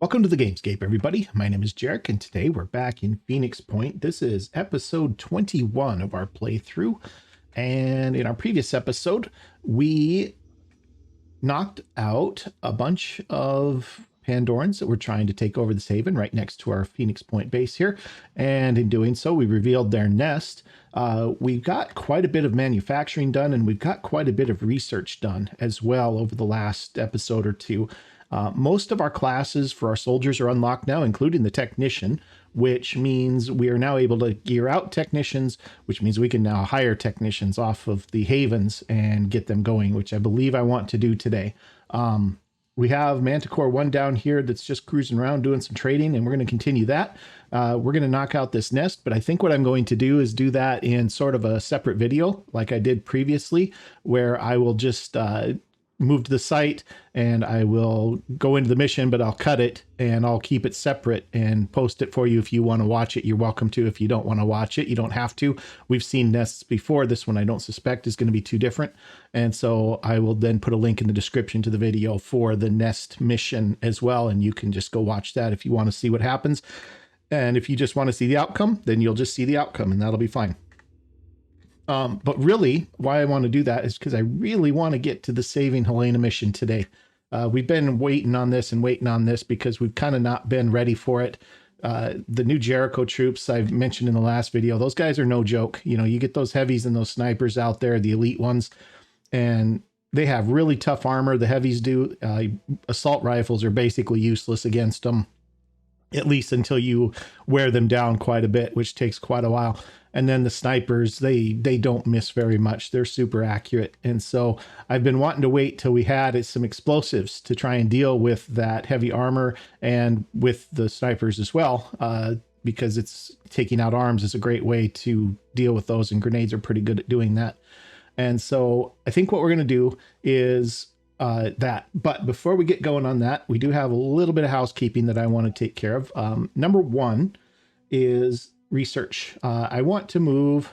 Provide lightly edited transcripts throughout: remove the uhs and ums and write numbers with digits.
Welcome to the Gamescape, everybody. My name is Jeric, and today we're back in Phoenix Point. This is episode 21 of our playthrough. And in our previous episode, we knocked out a bunch of Pandorans that were trying to take over this haven right next to our Phoenix Point base here. And in doing so, we revealed their nest. We got quite a bit of manufacturing done, and we've got quite a bit of research done as well over the last episode or two. Most of our classes for our soldiers are unlocked now, including the technician, which means we are now able to gear out technicians, which means we can now hire technicians off of the havens and get them going, which I believe I want to do today. We have Manticore 1 down here that's just cruising around doing some trading, and we're going to continue that. We're going to knock out this nest, but I think what I'm going to do is do that in sort of a separate video like I did previously, where I will just move to the site and I will go into the mission, but I'll cut it and I'll keep it separate and post it for you. If you want to watch it, you're welcome to. If you don't want to watch it, you don't have to. We've seen nests before. This one I don't suspect is going to be too different. And so I will then put a link in the description to the video for the nest mission as well. And you can just go watch that if you want to see what happens. And if you just want to see the outcome, then you'll just see the outcome and that'll be fine. But really, why I want to do that is because I really want to get to the saving Helena mission today. We've been waiting on this because we've kind of not been ready for it. The new Jericho troops I've mentioned in the last video, those guys are no joke. You know, you get those heavies and those snipers out there, the elite ones, and they have really tough armor. The heavies do. Assault rifles are basically useless against them, at least until you wear them down quite a bit, which takes quite a while. And then the snipers, they don't miss very much. They're super accurate. And so I've been wanting to wait till we had some explosives to try and deal with that heavy armor and with the snipers as well, because it's taking out arms is a great way to deal with those, and grenades are pretty good at doing that. And so I think what we're going to do is that. But before we get going on that, we do have a little bit of housekeeping that I want to take care of. Number one is research. I want to move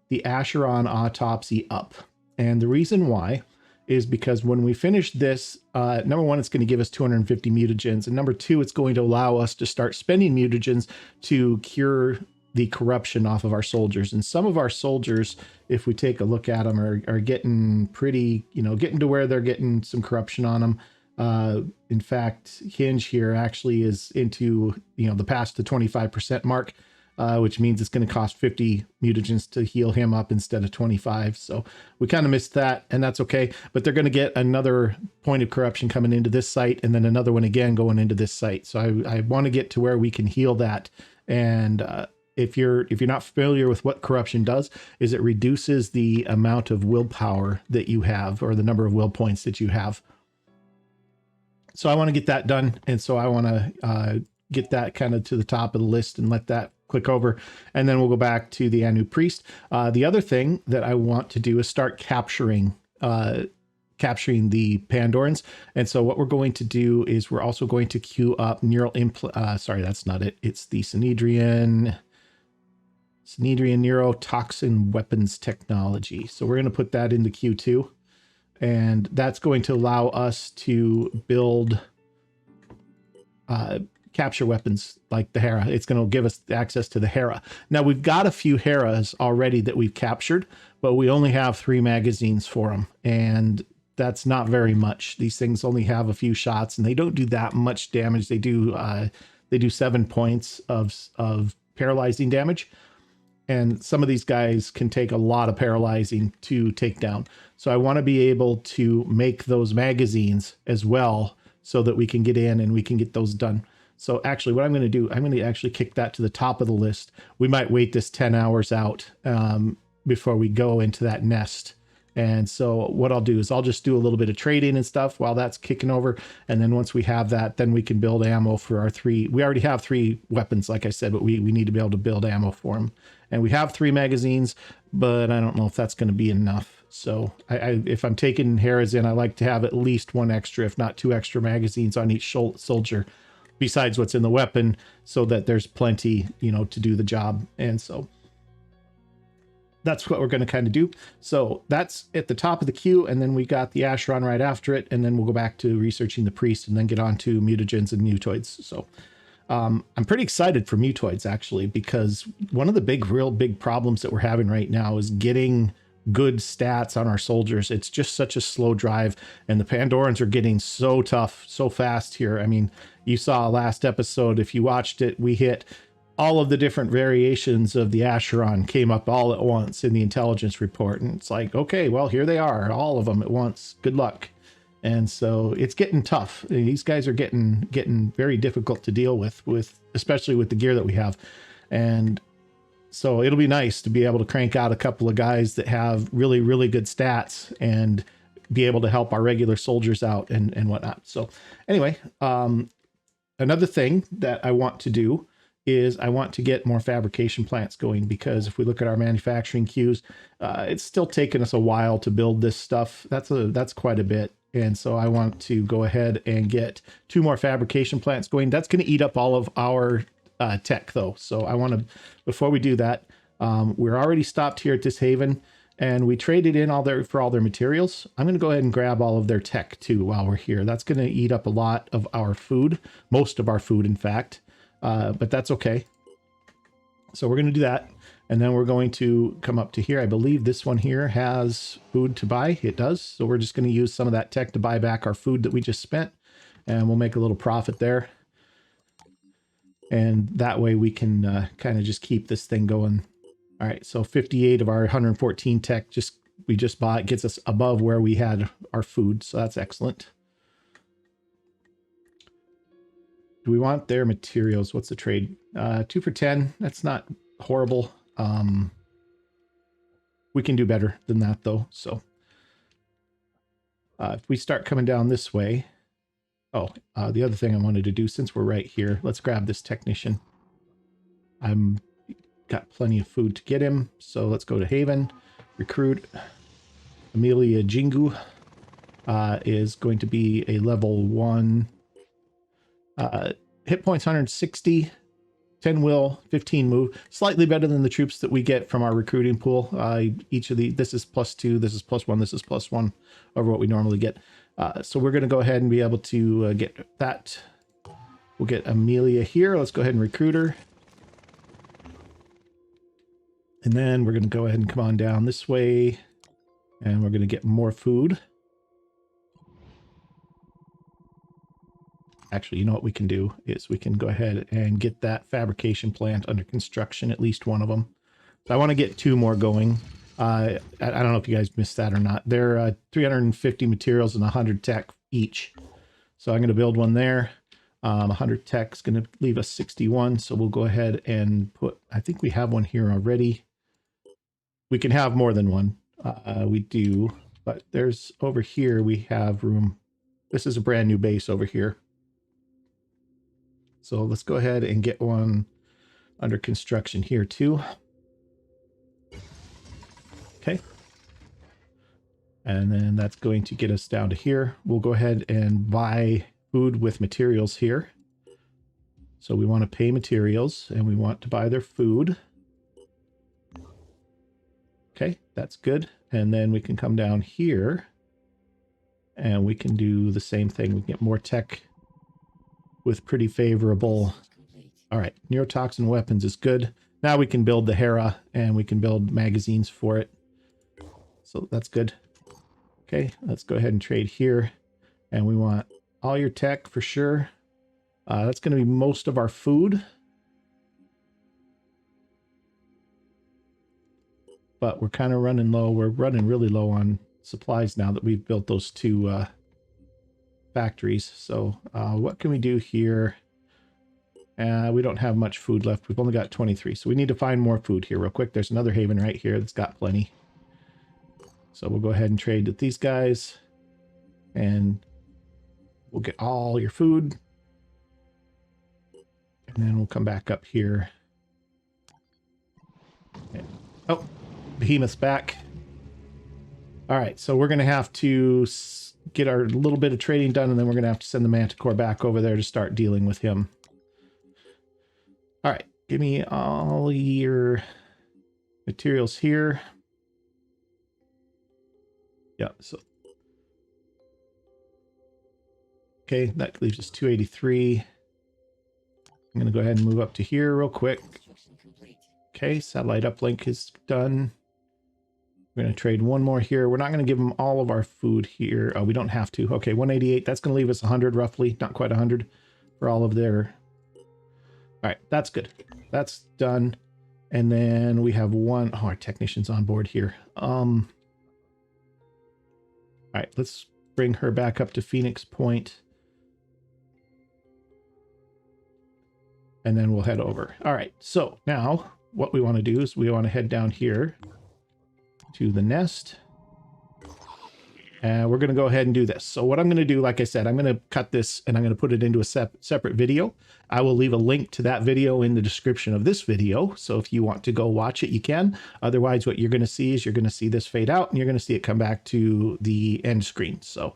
the Acheron autopsy up. And the reason why is because when we finish this, number one, it's going to give us 250 mutagens. And number two, it's going to allow us to start spending mutagens to cure the corruption off of our soldiers. And some of our soldiers, if we take a look at them, are getting pretty, getting to where they're getting some corruption on them. In fact, Hinge here actually is into, the past the 25% mark, which means it's going to cost 50 mutagens to heal him up instead of 25. So we kind of missed that, and that's okay. But they're going to get another point of corruption coming into this site, and then another one again going into this site. So I want to get to where we can heal that. And if you're not familiar with what corruption does, is it reduces the amount of willpower that you have, or the number of will points that you have. So I want to get that done, and so I want to get that kind of to the top of the list and let that click over, and then we'll go back to the Anu Priest. The other thing that I want to do is start capturing the Pandorans. And so what we're going to do is we're also going to queue up neural sorry, that's not it. It's the Synedrian neurotoxin weapons technology. So we're going to put that into Q2, and that's going to allow us to build capture weapons like the Hera. It's going to give us access to the Hera. Now we've got a few Heras already that we've captured, but we only have 3 magazines for them, and that's not very much. These things only have a few shots, and they don't do that much damage. They do 7 points of paralyzing damage, and some of these guys can take a lot of paralyzing to take down. So I want to be able to make those magazines as well, so that we can get in and we can get those done. So actually what I'm going to do, I'm going to actually kick that to the top of the list. We might wait this 10 hours out before we go into that nest. And so what I'll do is I'll just do a little bit of trading and stuff while that's kicking over. And then once we have that, then we can build ammo for our 3. We already have 3 weapons, like I said, but we need to be able to build ammo for them. And we have 3 magazines, but I don't know if that's going to be enough. So if I'm taking Heras in, I like to have at least 1 extra, if not 2 extra magazines on each soldier, besides what's in the weapon, so that there's plenty, to do the job. And so that's what we're going to kind of do. So that's at the top of the queue, and then we got the Acheron right after it, and then we'll go back to researching the priest and then get on to mutagens and mutoids. So I'm pretty excited for mutoids, actually, because one of the real big problems that we're having right now is getting good stats on our soldiers. It's just such a slow drive, and the Pandorans are getting so tough so fast here. I mean, you saw last episode, if you watched it, we hit all of the different variations of the Acheron came up all at once in the intelligence report. And it's like, okay, well, here they are, all of them at once. Good luck. And so it's getting tough. These guys are getting very difficult to deal with especially with the gear that we have. And so it'll be nice to be able to crank out a couple of guys that have really, really good stats and be able to help our regular soldiers out and whatnot. So anyway, another thing that I want to do is I want to get more fabrication plants going, because if we look at our manufacturing queues, it's still taking us a while to build this stuff. That's quite a bit. And so I want to go ahead and get 2 more fabrication plants going. That's going to eat up all of our tech though. So I want to, before we do that, we're already stopped here at this haven and we traded in for all their materials. I'm going to go ahead and grab all of their tech too while we're here. That's going to eat up a lot of our food, most of our food, in fact. But that's okay. So we're going to do that. And then we're going to come up to here. I believe this one here has food to buy. It does. So we're just going to use some of that tech to buy back our food that we just spent. And we'll make a little profit there. And that way we can kind of just keep this thing going. All right. So 58 of our 114 tech we just bought gets us above where we had our food. So that's excellent. Do we want their materials? What's the trade? 2 for 10. That's not horrible. We can do better than that though. So if we start coming down this way. Oh, the other thing I wanted to do, since we're right here, let's grab this technician. I'm got plenty of food to get him. So let's go to Haven, recruit. Amelia Jingu is going to be a level 1. Hit points 160, 10 will, 15 move. Slightly better than the troops that we get from our recruiting pool. Each of this is +2, this is +1, this is +1 over what we normally get. So we're going to go ahead and be able to get that. We'll get Amelia here. Let's go ahead and recruit her. And then we're going to go ahead and come on down this way. And we're going to get more food. Actually, you know what we can do is we can go ahead and get that fabrication plant under construction, at least one of them. So I want to get 2 more going. I don't know if you guys missed that or not. They're 350 materials and 100 tech each. So I'm going to build one there. 100 tech is going to leave us 61. So we'll go ahead and I think we have one here already. We can have more than one. We do, but there's over here, we have room. This is a brand new base over here. So let's go ahead and get one under construction here too. Okay. And then that's going to get us down to here. We'll go ahead and buy food with materials here. So we want to pay materials and we want to buy their food. Okay, that's good. And then we can come down here and we can do the same thing. We can get more tech with pretty favorable. All right, neurotoxin weapons is good. Now we can build the Hera and we can build magazines for it. So that's good. Okay, let's go ahead and trade here. And we want all your tech for sure. That's going to be most of our food. But we're kind of running low. We're running really low on supplies now that we've built those 2 factories. So what can we do here? We don't have much food left. We've only got 23. So we need to find more food here real quick. There's another haven right here that's got plenty. So we'll go ahead and trade with these guys. And we'll get all your food. And then we'll come back up here. Okay. Oh, Behemoth's back. All right, so we're going to have to get our little bit of trading done, and then we're going to have to send the Manticore back over there to start dealing with him. All right, give me all your Materials here. Yeah, so okay, that leaves us 283. I'm gonna go ahead and move up to here real quick. Okay, satellite uplink is done. We're gonna trade one more here. We're not gonna give them all of our food here. Oh, we don't have to. Okay, 188. That's gonna leave us 100 roughly, not quite 100 for all of their. All right, that's good. That's done. And then we have one. Oh, our technician's on board here. All right, let's bring her back up to Phoenix Point. And then we'll head over. All right, so now what we want to do is we want to head down here to the nest. And we're going to go ahead and do this. So what I'm going to do, like I said, I'm going to cut this and I'm going to put it into a separate video. I will leave a link to that video in the description of this video. So if you want to go watch it, you can. Otherwise, what you're going to see is you're going to see this fade out and you're going to see it come back to the end screen. So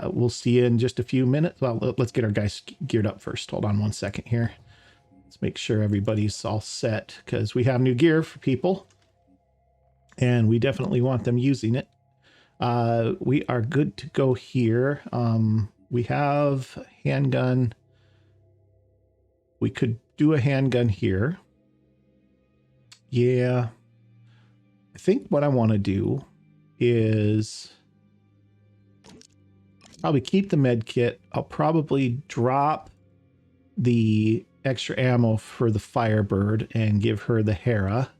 we'll see you in just a few minutes. Well, let's get our guys geared up first. Hold on one second here. Let's make sure everybody's all set because we have new gear for people and we definitely want them using it. We are good to go here. We have handgun. We could do a handgun here. Yeah. I think what I want to do is probably keep the med kit. I'll probably drop the extra ammo for the Firebird and give her the Hera.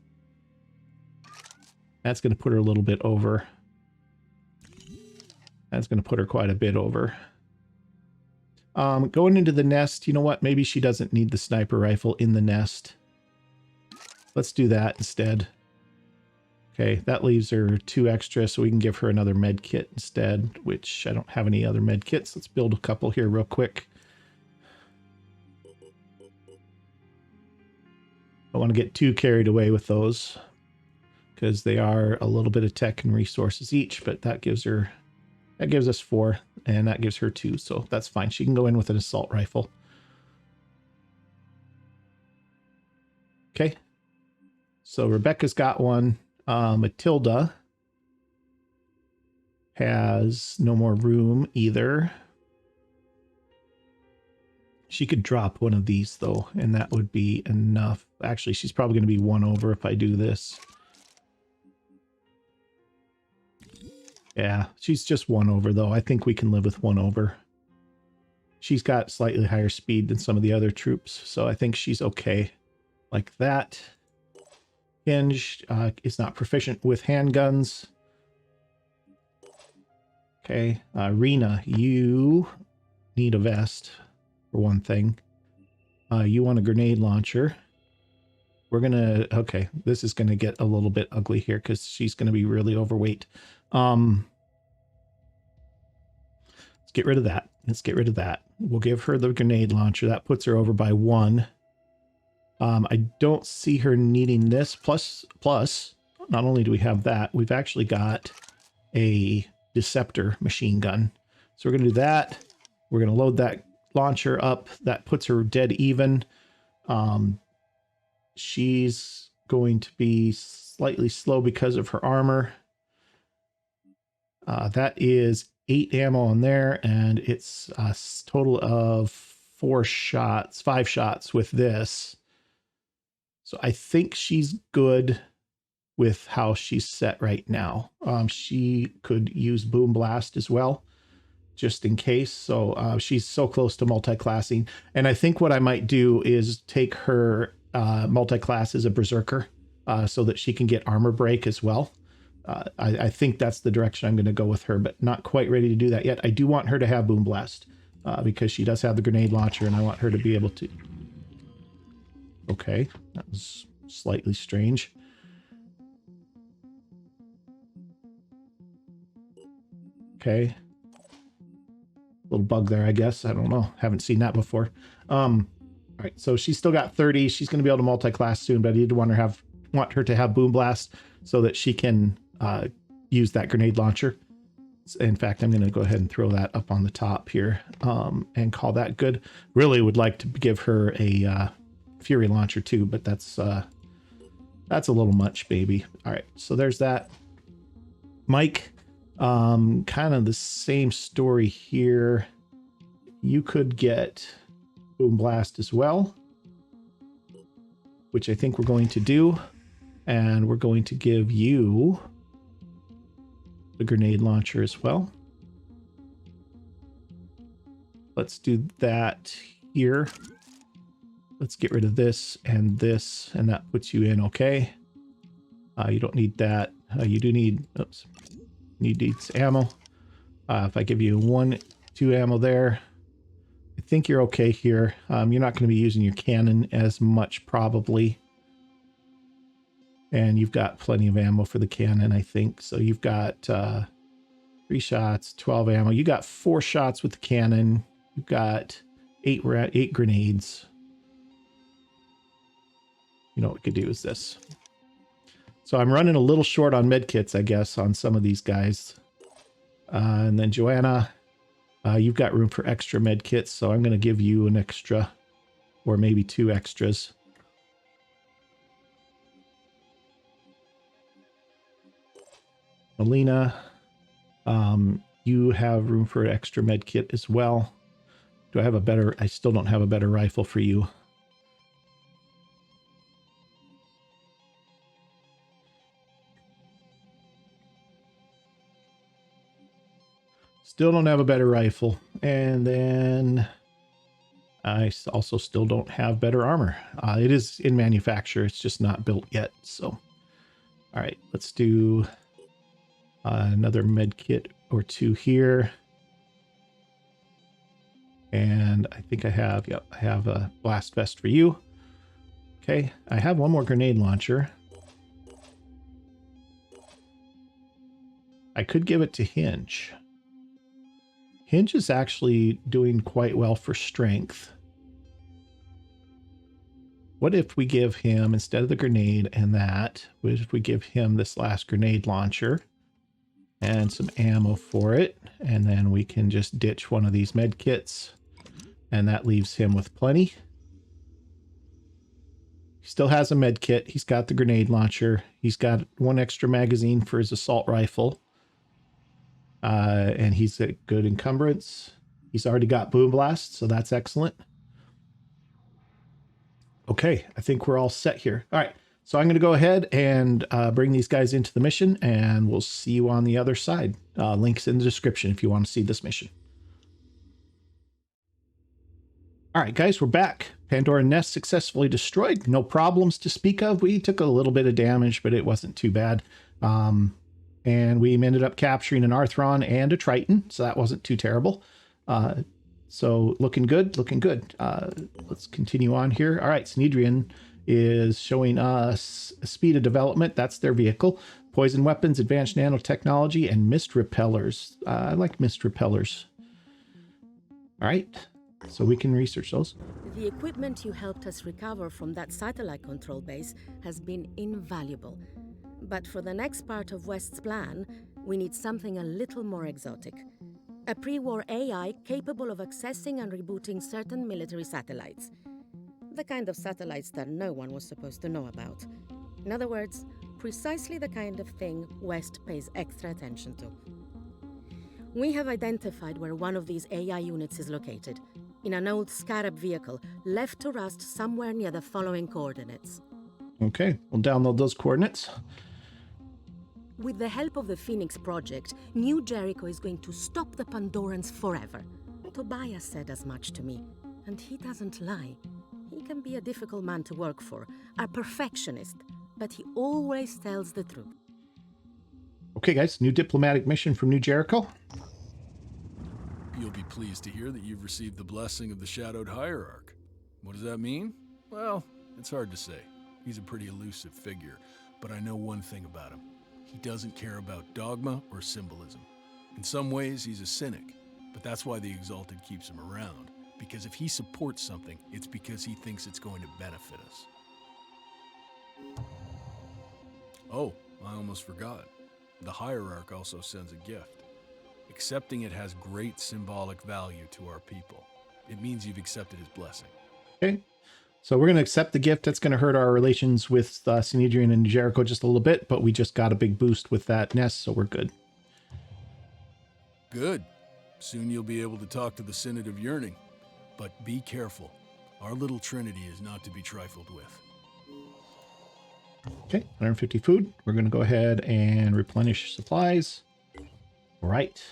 That's going to put her a little bit over. That's going to put her quite a bit over. Going into the nest, you know what? Maybe she doesn't need the sniper rifle in the nest. Let's do that instead. Okay, that leaves her 2 extra, so we can give her another med kit instead, which I don't have any other med kits. Let's build a couple here real quick. I don't want to get too carried away with those because they are a little bit of tech and resources each, but that gives us 4 and that gives her 2. So that's fine. She can go in with an assault rifle. Okay. So Rebecca's got one. Matilda has no more room either. She could drop one of these though, and that would be enough. Actually, she's probably going to be 1 over if I do this. Yeah, she's just 1 over though. I think we can live with 1 over. She's got slightly higher speed than some of the other troops, so I think she's okay like that. Hinge is not proficient with handguns. Okay, Rena, you need a vest for one thing. You want a grenade launcher. We're gonna, okay, this is gonna get a little bit ugly here because she's gonna be really overweight. Let's get rid of that. Let's get rid of that. We'll give her the grenade launcher. That puts her over by 1. I don't see her needing this. Plus, not only do we have that, we've actually got a Deceptor machine gun. So we're going to do that. We're going to load that launcher up. That puts her dead even. She's going to be slightly slow because of her armor. That is 8 ammo on there, and it's a total of 5 shots with this. So I think she's good with how she's set right now. She could use Boom Blast as well, just in case. So she's so close to multi-classing. And I think what I might do is take her multi-class as a Berserker so that she can get armor break as well. I think that's the direction I'm going to go with her, but not quite ready to do that yet. I do want her to have Boom Blast because she does have the grenade launcher, and I want her to be able to... Okay, that was slightly strange. Okay. Little bug there, I guess. I don't know. Haven't seen that before. All right, so she's still got 30. She's going to be able to multi-class soon, but I did want her to have Boom Blast so that she can use that grenade launcher. In fact, I'm going to go ahead and throw that up on the top here and call that good. Really would like to give her a Fury launcher too, but that's That's a little much, baby. All right, so there's that. Mike, kind of the same story here. You could get Boom Blast as well, which I think we're going to do. And we're going to give you the grenade launcher as well. Let's do that here. Let's get rid of this, and that puts you in okay. You don't need that. You do need, oops, needs ammo. If I give you 1, 2 ammo there, I think you're okay here. You're not going to be using your cannon as much probably. And you've got plenty of ammo for the cannon, I think. So you've got 3 shots, 12 ammo. You got 4 shots with the cannon. You've got 8 grenades. You know what we could do is this. So I'm running a little short on medkits, I guess, on some of these guys. And then Joanna, you've got room for extra medkits, so I'm going to give you an extra, or maybe 2 extras. Helena, you have room for an extra medkit as well. Do I have a better, I still don't have a better rifle for you. Still don't have a better rifle. And then I also still don't have better armor. It is in manufacture. It's just not built yet. So, all right, let's do another med kit or 2 here. And I think I have, yep, I have a blast vest for you. Okay, I have 1 more grenade launcher. I could give it to Hinge. Hinge is actually doing quite well for strength. What if we give him, instead of the grenade and that, what if we give him this last grenade launcher and some ammo for it, and then we can just ditch one of these med kits, and that leaves him with plenty. He still has a med kit. He's got the grenade launcher. He's got 1 extra magazine for his assault rifle. And he's a good encumbrance. He's already got Boom Blast, so that's excellent. Okay, I think we're all set here. All right, so I'm going to go ahead and bring these guys into the mission, and we'll see you on the other side. Links in the description if you want to see this mission. All right, guys, we're back. Pandora nest successfully destroyed. No problems to speak of. We took a little bit of damage, but it wasn't too bad. And we ended up capturing an Arthron and a Triton, so that wasn't too terrible. So looking good, looking good. Let's continue on here. All right, Snedrian is showing us speed of development. That's their vehicle. Poison weapons, advanced nanotechnology, and mist repellers. I like mist repellers. All right, so we can research those. The equipment you helped us recover from that satellite control base has been invaluable. But for the next part of West's plan, we need something a little more exotic. A pre-war AI capable of accessing and rebooting certain military satellites. The kind of satellites that no one was supposed to know about. In other words, precisely the kind of thing West pays extra attention to. We have identified where one of these AI units is located, in an old Scarab vehicle left to rust somewhere near the following coordinates. Okay, we'll download those coordinates. With the help of the Phoenix Project, New Jericho is going to stop the Pandorans forever. Tobias said as much to me, and he doesn't lie. He can be a difficult man to work for, a perfectionist, but he always tells the truth. Okay, guys, new diplomatic mission from New Jericho. You'll be pleased to hear that you've received the blessing of the Shadowed Hierarch. What does that mean? Well, it's hard to say. He's a pretty elusive figure, but I know one thing about him. He doesn't care about dogma or symbolism. In some ways, he's a cynic, but that's why the Exalted keeps him around. Because if he supports something, it's because he thinks it's going to benefit us. Oh, I almost forgot. The Hierarch also sends a gift. Accepting it has great symbolic value to our people. It means you've accepted his blessing. Okay, So we're going to accept the gift. That's going to hurt our relations with Sinedrian and Jericho just a little bit, but we just got a big boost with that nest, so we're good. Good. Soon you'll be able to talk to the Synod of Yearning. But be careful. Our little trinity is not to be trifled with. Okay, 150 food. We're going to go ahead and replenish supplies. All right.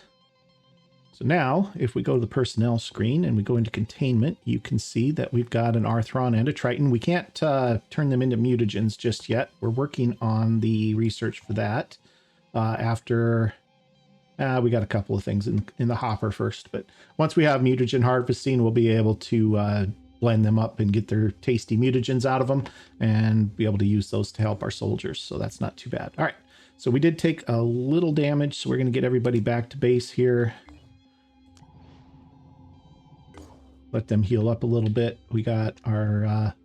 So now, if we go to the personnel screen and we go into containment, you can see that we've got an Arthron and a Triton. We can't turn them into mutagens just yet. We're working on the research for that. After we got a couple of things in the hopper first, but once we have mutagen harvesting, we'll be able to blend them up and get their tasty mutagens out of them and be able to use those to help our soldiers. So that's not too bad. All right. So we did take a little damage, so we're going to get everybody back to base here. Let them heal up a little bit. We got our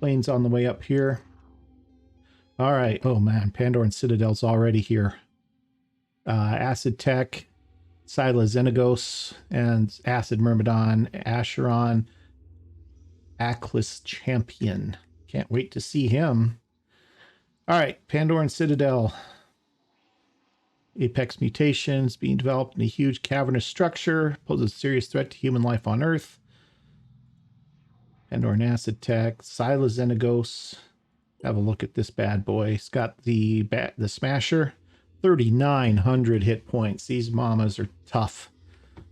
planes on the way up here. All right. Oh, man. Pandoran Citadel's already here. Acid Tech, Scylla Xenagos, and Acid Myrmidon, Acheron, Aclis Champion. Can't wait to see him. All right. Pandoran Citadel. Apex mutations being developed in a huge cavernous structure. Poses a serious threat to human life on Earth. Pandoran Acid Tech, Scylla Xenagos. Have a look at this bad boy. It's got the Smasher, 3,900 hit points. These mamas are tough.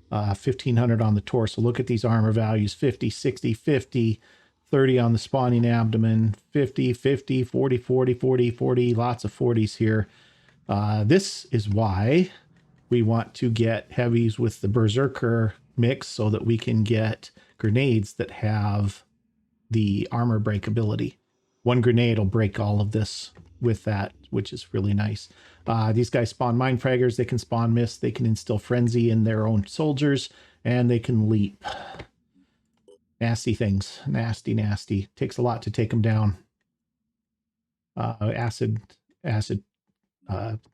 1,500 on the torso. Look at these armor values: 50, 60, 50, 30 on the spawning abdomen, 50, 50, 40, 40, 40, 40. Lots of 40s here. This is why we want to get heavies with the Berserker mix so that we can get grenades that have the armor break ability. One grenade will break all of this with that, which is really nice. These guys spawn mind fraggers. They can spawn mist. They can instill frenzy in their own soldiers, and they can leap. Nasty things. Nasty, nasty. Takes a lot to take them down. Acid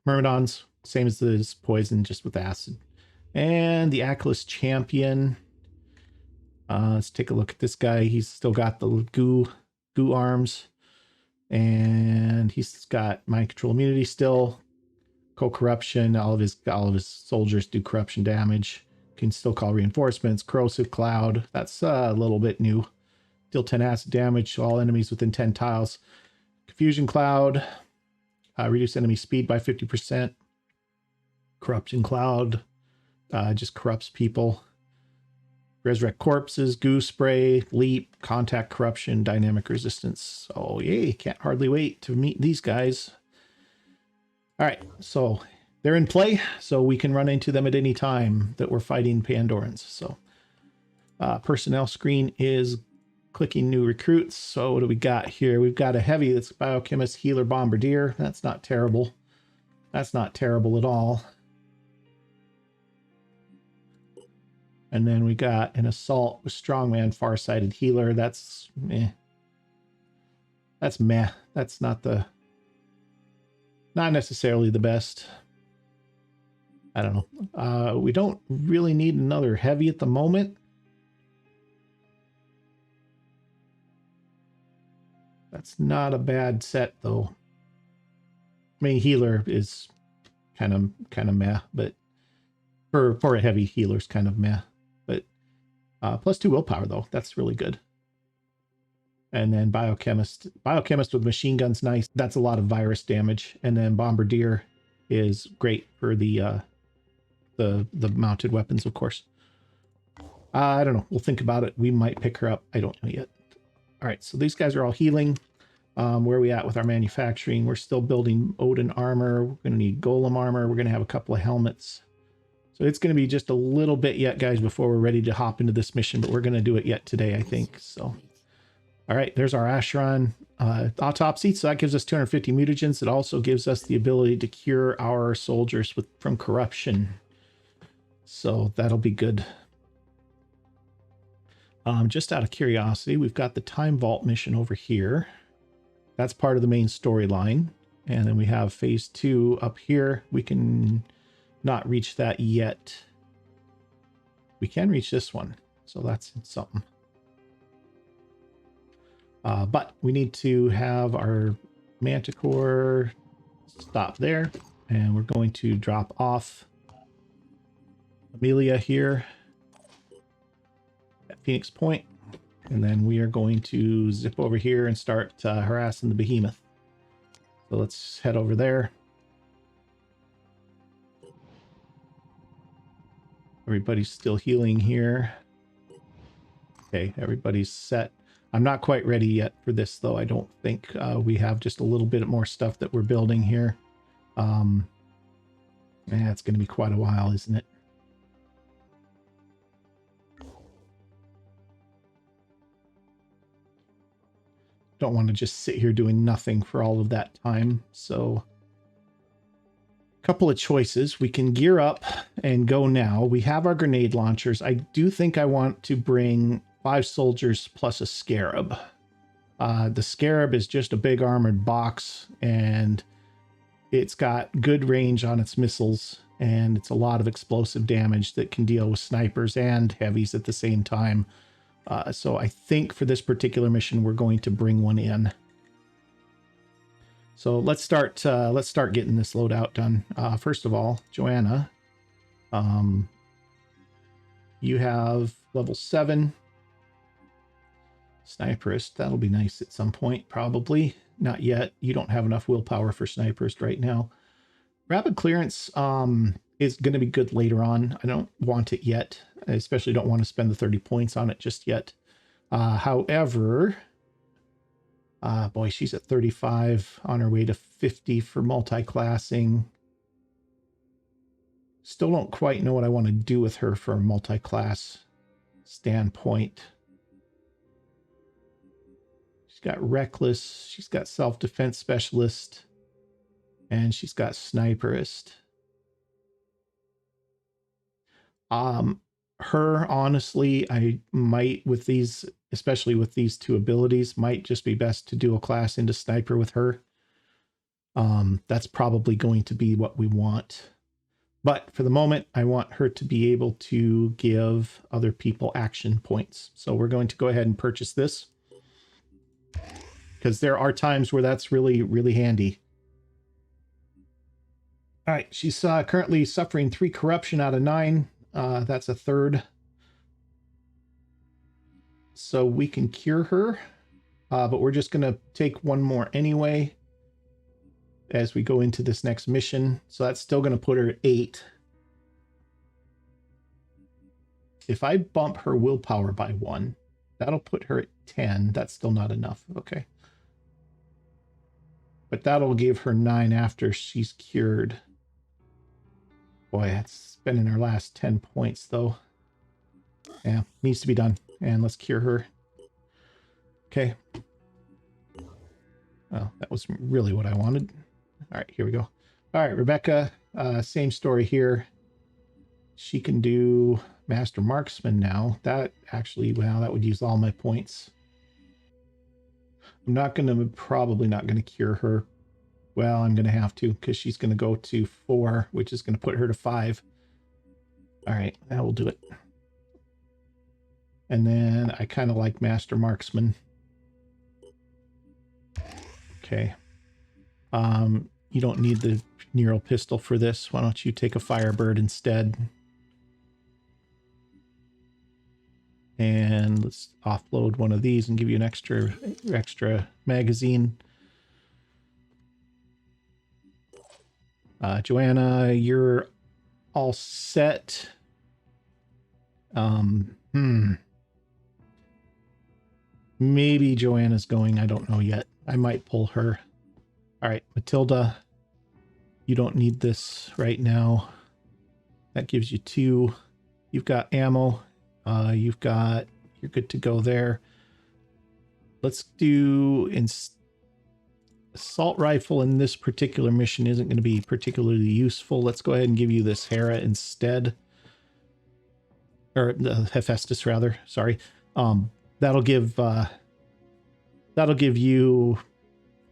Myrmidons, same as this poison, just with acid. And the Aclis Champion. Let's take a look at this guy. He's still got the goo arms, and he's got mind control immunity still. Co-corruption. All of his soldiers do corruption damage. Can still call reinforcements. Corrosive Cloud. That's a little bit new. Deal 10 acid damage to all enemies within 10 tiles. Confusion Cloud. Reduce enemy speed by 50%. Corruption Cloud. Just corrupts people. Resurrect corpses, goo spray, leap, contact corruption, dynamic resistance. Oh, yay. Can't hardly wait to meet these guys. All right. So they're in play, so we can run into them at any time that we're fighting Pandorans. So personnel screen is clicking new recruits. So what do we got here? We've got a heavy that's biochemist, healer, bombardier. That's not terrible. That's not terrible at all. And then we got an assault with strongman, farsighted healer. That's meh. That's meh. That's not necessarily the best. I don't know. We don't really need another heavy at the moment. That's not a bad set though. I mean, healer is kind of meh, but for a heavy healer's kind of meh. But plus 2 willpower though, that's really good. And then biochemist with machine guns, nice. That's a lot of virus damage. And then bombardier is great for the mounted weapons, of course. I don't know. We'll think about it. We might pick her up. I don't know yet. All right, so these guys are all healing. Where are we at with our manufacturing? We're still building Odin armor. We're going to need golem armor. We're going to have a couple of helmets. So it's going to be just a little bit yet, guys, before we're ready to hop into this mission, but we're going to do it yet today, I think. So, all right, there's our Acheron autopsy. So that gives us 250 mutagens. It also gives us the ability to cure our soldiers from corruption. So that'll be good. Just out of curiosity, we've got the Time Vault mission over here. That's part of the main storyline. And then we have phase 2 up here. We can not reach that yet. We can reach this one. So that's something. But we need to have our Manticore stop there. And we're going to drop off Amelia here at Phoenix Point. And then we are going to zip over here and start harassing the behemoth. So let's head over there. Everybody's still healing here. Okay, everybody's set. I'm not quite ready yet for this, though. I don't think we have just a little bit more stuff that we're building here. Yeah, it's going to be quite a while, isn't it? Don't want to just sit here doing nothing for all of that time. So a couple of choices. We can gear up and go now. We have our grenade launchers. I do think I want to bring 5 soldiers plus a scarab. The scarab is just a big armored box, and it's got good range on its missiles, and it's a lot of explosive damage that can deal with snipers and heavies at the same time. So I think for this particular mission, we're going to bring one in. So let's start getting this loadout done. First of all, Joanna, you have level 7 sniperist. That'll be nice at some point, probably. Not yet. You don't have enough willpower for sniperist right now. Rapid clearance is going to be good later on. I don't want it yet. I especially don't want to spend the 30 points on it just yet. However, boy, she's at 35 on her way to 50 for multi-classing. Still don't quite know what I want to do with her for a multi-class standpoint. She's got reckless, she's got self-defense specialist, and she's got sniperist. Her, honestly, I might, with these, especially with these 2 abilities, might just be best to do a class into sniper with her. That's probably going to be what we want. But for the moment, I want her to be able to give other people action points. So we're going to go ahead and purchase this, because there are times where that's really, really handy. All right, she's currently suffering 3 corruption out of 9. That's a third. So we can cure her, but we're just going to take 1 more anyway as we go into this next mission. So that's still going to put her at 8. If I bump her willpower by 1, that'll put her at 10. That's still not enough. Okay. But that'll give her 9 after she's cured. Boy, that's spending her last 10 points, though. Yeah, needs to be done. And let's cure her. Okay. Well, that was really what I wanted. All right, here we go. All right, Rebecca, same story here. She can do Master Marksman now. That actually, well, that would use all my points. I'm probably not going to cure her. Well, I'm going to have to, because she's going to go to 4, which is going to put her to 5. All right, that will do it. And then I kind of like Master Marksman. Okay. You don't need the Neural Pistol for this. Why don't you take a Firebird instead? And let's offload one of these and give you an extra magazine. Joanna, you're all set. Maybe Joanna's going. I don't know yet. I might pull her. All right, Matilda, you don't need this right now. That gives you 2. You've got ammo. You're good to go there. Let's do assault rifle in this particular mission isn't going to be particularly useful. Let's go ahead and give you this Hera instead. Or Hephaestus, rather. Sorry. That'll give you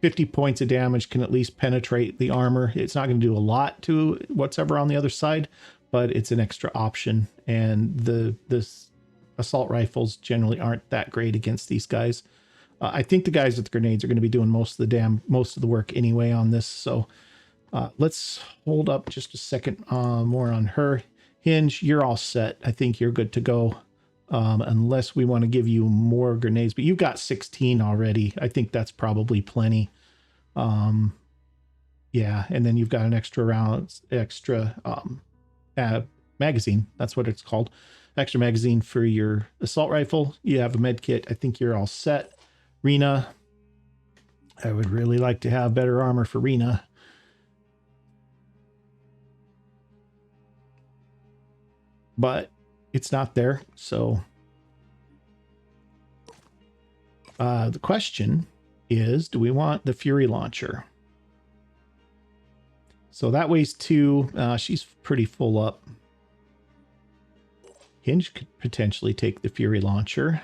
50 points of damage, can at least penetrate the armor. It's not going to do a lot to what's ever on the other side, but it's an extra option. And this assault rifles generally aren't that great against these guys. I think the guys with the grenades are going to be doing most of the work anyway on this. So let's hold up just a second more on her. Hinge, you're all set. I think you're good to go. Unless we want to give you more grenades, but you've got 16 already. I think that's probably plenty. Yeah, and then you've got an extra magazine. That's what it's called. Extra magazine for your assault rifle. You have a med kit. I think you're all set. Rena, I would really like to have better armor for Rena. But it's not there, so the question is, do we want the Fury launcher? So that weighs 2. She's pretty full up. Hinge could potentially take the Fury launcher.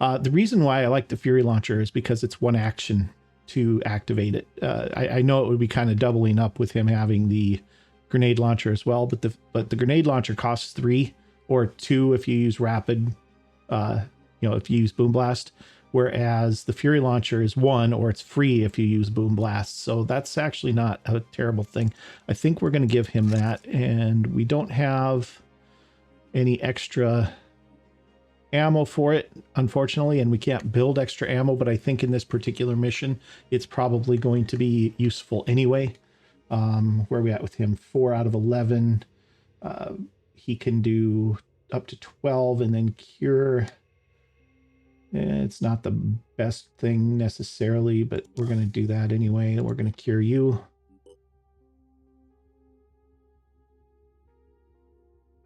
The reason why I like the Fury launcher is because it's one action to activate it. I know it would be kind of doubling up with him having the grenade launcher as well, but the grenade launcher costs 3 or 2 if you use rapid, if you use boom blast, whereas the Fury launcher is 1 or it's free if you use boom blast. So that's actually not a terrible thing. I think we're going to give him that, and we don't have any extra ammo for it, unfortunately, and we can't build extra ammo, but I think in this particular mission it's probably going to be useful anyway. Where are we at with him? 4 out of 11. He can do up to 12 and then cure. It's not the best thing necessarily, but we're going to do that anyway, and we're going to cure you.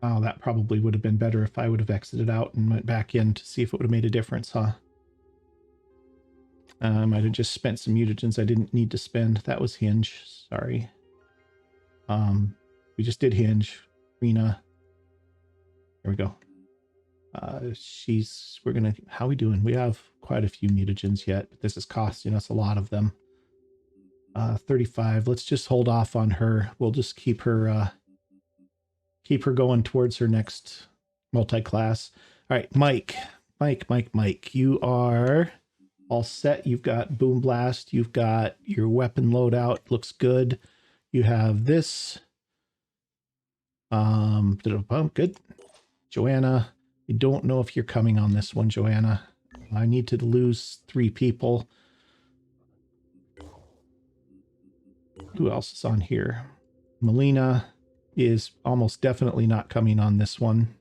Oh, that probably would have been better if I would have exited out and went back in to see if it would have made a difference, huh? I might have just spent some mutagens I didn't need to spend. That was Hinge. Sorry. We just did Hinge. Rena. There we go. How are we doing? We have quite a few mutagens yet, but this is costing us a lot of them. 35. Let's just hold off on her. We'll just keep her going towards her next multi-class. All right, Mike, you are all set. You've got boom blast. You've got your weapon loadout. Looks good. You have this. Good. Joanna, I don't know if you're coming on this one, Joanna. I need to lose 3 people. Who else is on here? Melina is almost definitely not coming on this one.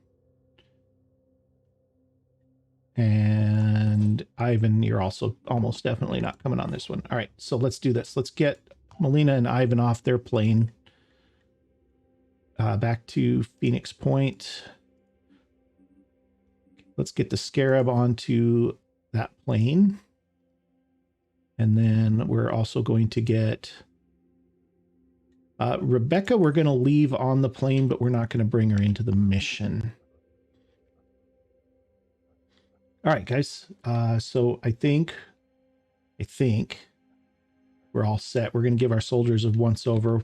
And Ivan, you're also almost definitely not coming on this one. All right, so let's do this. Let's get Melina and Ivan off their plane. Back to Phoenix Point. Let's get the Scarab onto that plane. And then we're also going to get Rebecca, we're going to leave on the plane, but we're not going to bring her into the mission. All right, guys. So I think we're all set. We're going to give our soldiers a once over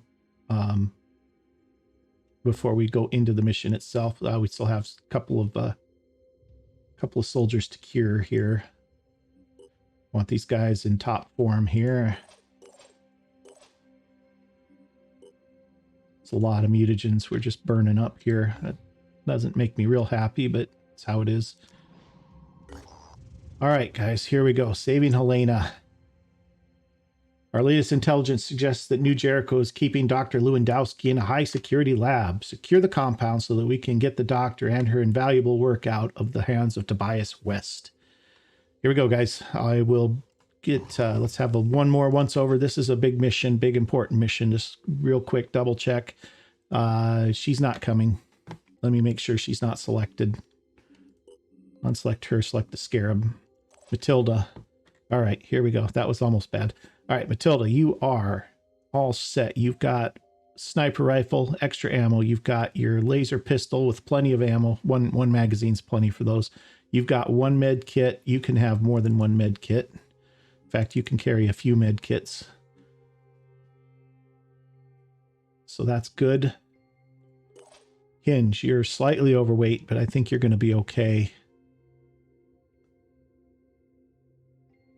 before we go into the mission itself. We still have a couple of soldiers to cure here. Want these guys in top form here. It's a lot of mutagens we're just burning up here. That doesn't make me real happy, but it's how it is. All right, guys, here we go. Saving Helena. Our latest intelligence suggests that New Jericho is keeping Dr. Lewandowski in a high-security lab. Secure the compound so that we can get the doctor and her invaluable work out of the hands of Tobias West. Here we go, guys. I will get, let's have one more once over. This is a big mission, big important mission. Just real quick, double check. She's not coming. Let me make sure she's not selected. Unselect her, select the Scarab. Matilda. All right, here we go. That was almost bad. All right, Matilda, you are all set. You've got sniper rifle, extra ammo. You've got your laser pistol with plenty of ammo. One magazine's plenty for those. You've got 1 med kit. You can have more than 1 med kit. In fact, you can carry a few med kits. So that's good. Hinge, you're slightly overweight, but I think you're going to be okay.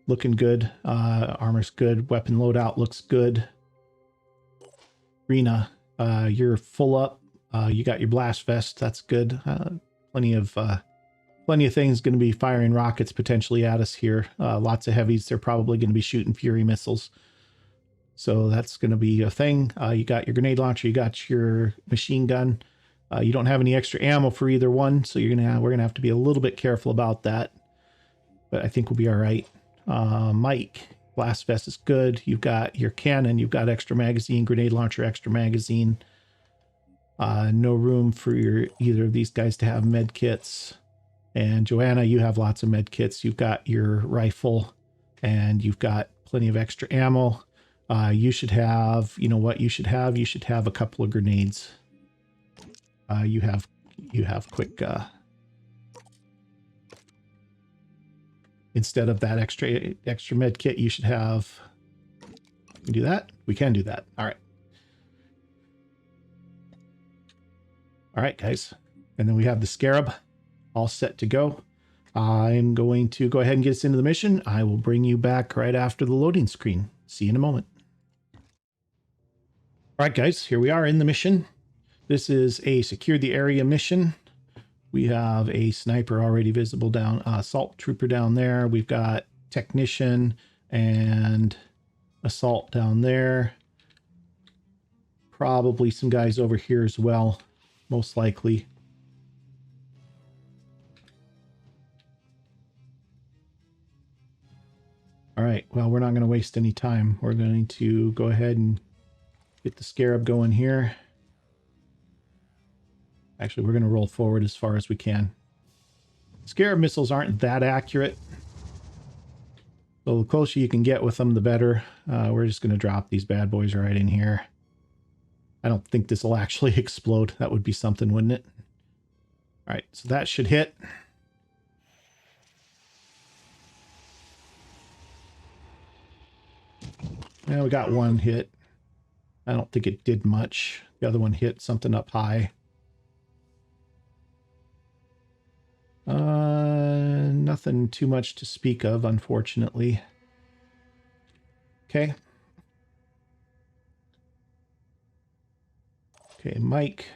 looking good. Armor's good. Weapon loadout looks good. Rena, you're full up. You got your blast vest. That's good. Plenty of things going to be firing rockets potentially at us here. Lots of heavies. They're probably going to be shooting Fury missiles. So that's going to be a thing. You got your grenade launcher. You got your machine gun. You don't have any extra ammo for either one, so we're gonna have to be a little bit careful about that. But I think we'll be all right. Mike, blast vest is good. You've got your cannon. You've got extra magazine. Grenade launcher, extra magazine. No room for either of these guys to have med kits. And Joanna, you have lots of med kits. You've got your rifle, and you've got plenty of extra ammo. You should have, you know what you should have? You should have a couple of grenades. You have quick, instead of that extra med kit, you should have, we can do that. We can do that. All right. All right, guys. And then we have the Scarab all set to go. I'm going to go ahead and get us into the mission. I will bring you back right after the loading screen. See you in a moment. All right, guys, here we are in the mission. This is a secure the area mission. We have a sniper already visible down, assault trooper down there. We've got technician and assault down there. Probably some guys over here as well, most likely. All right, well, we're not going to waste any time. We're going to go ahead and get the Scarab going here. Actually, we're going to roll forward as far as we can. Scarab missiles aren't that accurate. So the closer you can get with them, the better. We're just going to drop these bad boys right in here. I don't think this will actually explode. That would be something, wouldn't it? All right, so that should hit. Yeah, we got one hit. I don't think it did much. The other one hit something up high. Nothing too much to speak of, unfortunately. Okay. Okay, Mike.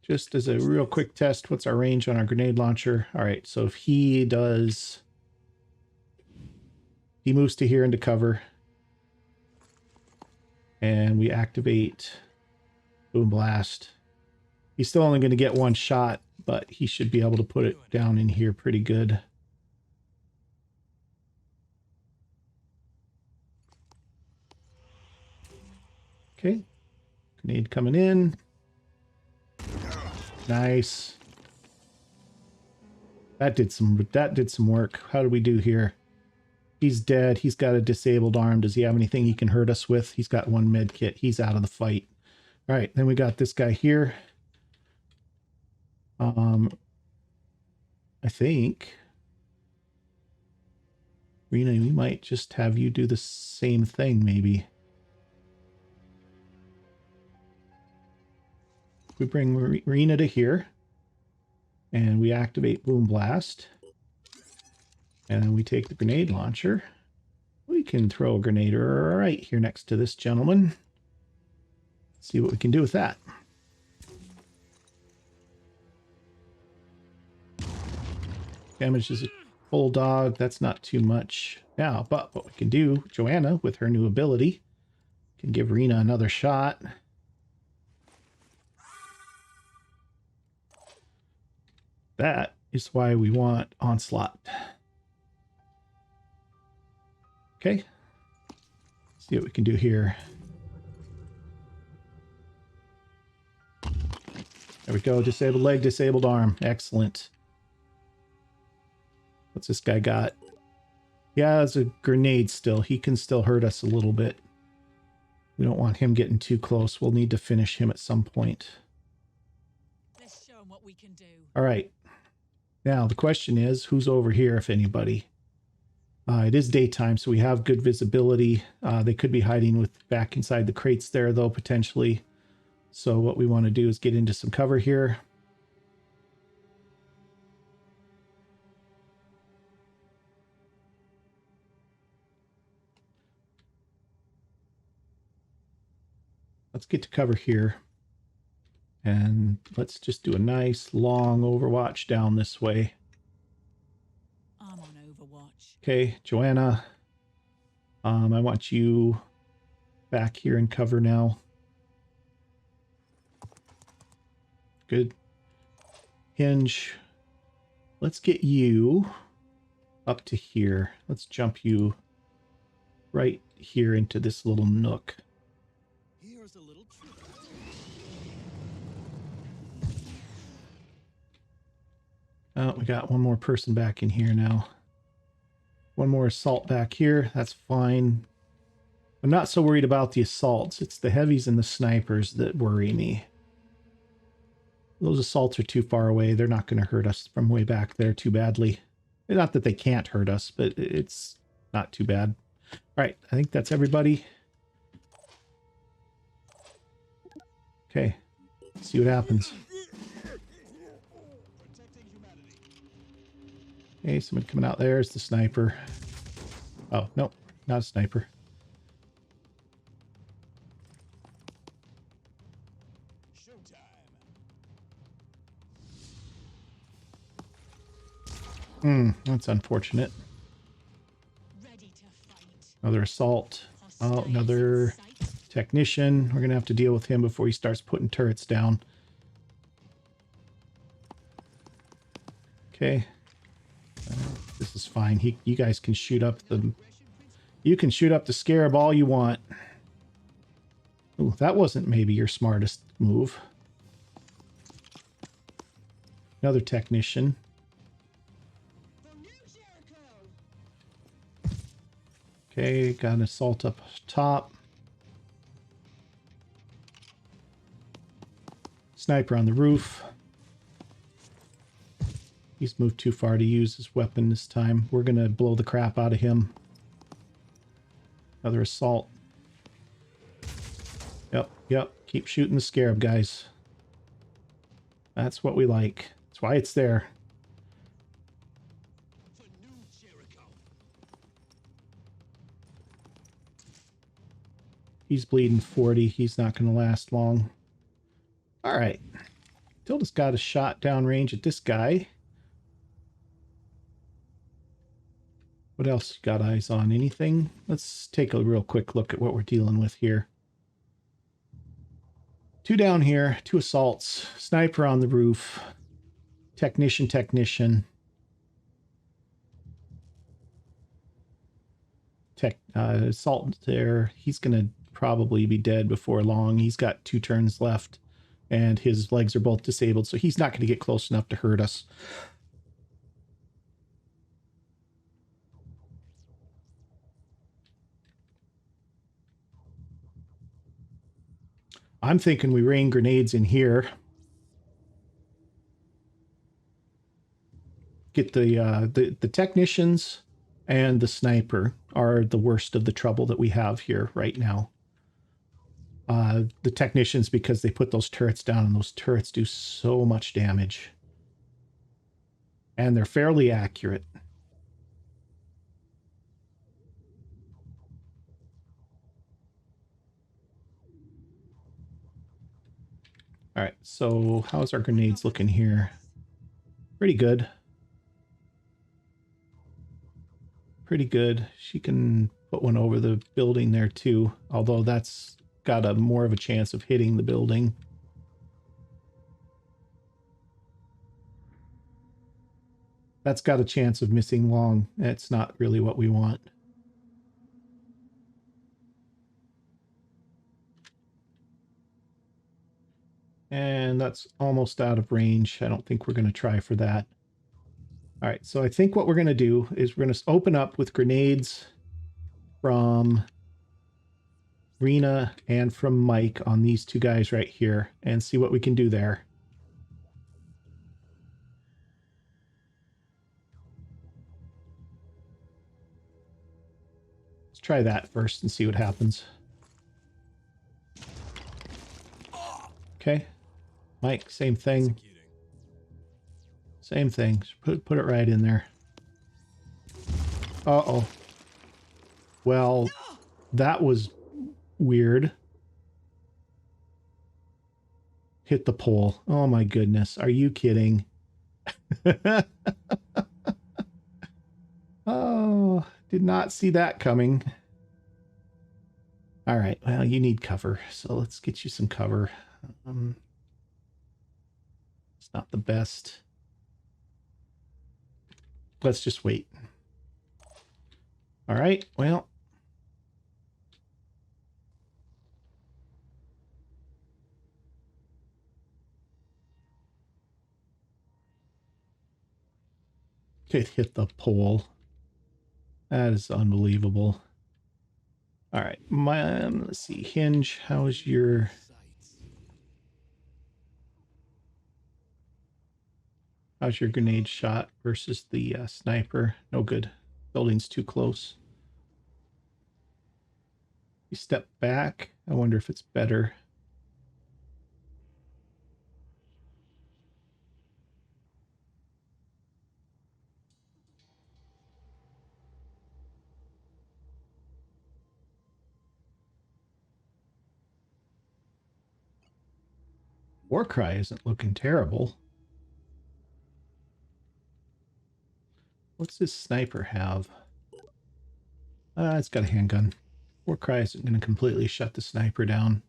Just as a real quick test, what's our range on our grenade launcher? All right, so if he moves to here into cover, and we activate Boom Blast. He's still only going to get one shot, but he should be able to put it down in here pretty good. Okay. Grenade coming in. Nice. That did some work. How do we do here? He's dead. He's got a disabled arm. Does he have anything he can hurt us with? He's got one med kit. He's out of the fight. All right, then we got this guy here. I think, Rena, we might just have you do the same thing, maybe. We bring Rena to here, and we activate Boom Blast, and then we take the grenade launcher. We can throw a grenade right here next to this gentleman. See what we can do with that. Damages a bulldog. That's not too much now, but what we can do, Joanna, with her new ability, can give Rena another shot. That is why we want Onslaught. Okay. Let's see what we can do here. There we go. Disabled leg, disabled arm. Excellent. What's this guy got? Yeah, it's a grenade still. He can still hurt us a little bit. We don't want him getting too close. We'll need to finish him at some point. Let's show him what we can do. All right. Now, the question is, who's over here, if anybody? It is daytime, so we have good visibility. They could be hiding back inside the crates there, though, potentially. So what we want to do is get into some cover here. let's get to cover here. And let's just do a nice long overwatch down this way. I'm on Overwatch. Okay, Joanna. I want you back here in cover now. Good. Hinge. Let's get you up to here. Let's jump you right here into this little nook. Here's a little trick. Oh, we got one more person back in here now. One more assault back here. That's fine. I'm not so worried about the assaults. It's the heavies and the snipers that worry me. Those assaults are too far away. They're not going to hurt us from way back there too badly. Not that they can't hurt us, but it's not too bad. All right, I think that's everybody. Okay, see what happens. Okay, someone coming out there is the sniper. Oh, no, not a sniper. That's unfortunate. Ready to fight. Another assault. Oh, another technician. We're going to have to deal with him before he starts putting turrets down. Okay. This is fine. You guys can shoot up the... You can shoot up the scarab all you want. Ooh, that wasn't maybe your smartest move. Another technician. Okay, got an assault up top. Sniper on the roof. He's moved too far to use his weapon this time. We're going to blow the crap out of him. Another assault. Yep. Keep shooting the scarab, guys. That's what we like. That's why it's there. He's bleeding 40. He's not going to last long. All right. Tilda's got a shot downrange at this guy. What else you got eyes on? Anything? Let's take a real quick look at what we're dealing with here. 2 down here, 2 assaults, sniper on the roof, technician. Assault there. He's going to probably be dead before long. He's got 2 turns left and his legs are both disabled, so he's not going to get close enough to hurt us. I'm thinking we rain grenades in here. Get the technicians and the sniper are the worst of the trouble that we have here right now. The technicians, because they put those turrets down, and those turrets do so much damage. And they're fairly accurate. All right, so how's our grenades looking here? Pretty good. Pretty good. She can put one over the building there too, although that's got a more of a chance of hitting the building. That's got a chance of missing long. That's not really what we want. And that's almost out of range. I don't think we're going to try for that. All right, so I think what we're going to do is we're going to open up with grenades from Rena and from Mike on these 2 guys right here and see what we can do there. Let's try that first and see what happens. Okay. Mike, same thing. Same thing. Put it right in there. Uh-oh. Well, that was weird. Hit the pole. Oh my goodness. Are you kidding? Oh, did not see that coming. All right. Well, you need cover. So let's get you some cover. It's not the best. Let's just wait. All right. Well. It hit the pole. That is unbelievable. All right. Let's see. Hinge, how's your... How's your grenade shot versus the sniper? No good. Building's too close. You step back. I wonder if it's better. Warcry isn't looking terrible. What's this sniper have? It's got a handgun. Warcry isn't going to completely shut the sniper down.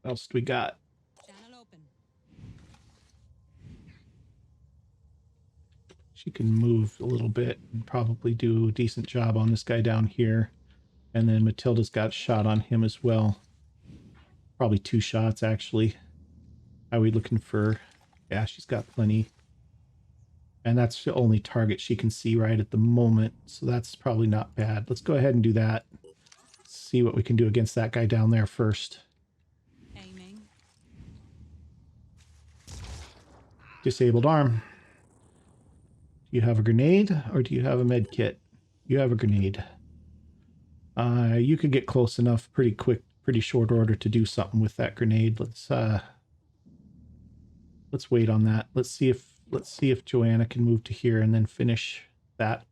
What else do we got? Channel open. She can move a little bit and probably do a decent job on this guy down here. And then Matilda's got a shot on him as well. Probably 2 shots, actually. How are we looking for... Yeah, she's got plenty. And that's the only target she can see right at the moment. So that's probably not bad. Let's go ahead and do that. See what we can do against that guy down there first. Aiming. Disabled arm. Do you have a grenade or do you have a med kit? You have a grenade. You could get close enough pretty quick, pretty short order to do something with that grenade. Let's wait on that. Let's see if Joanna can move to here and then finish that.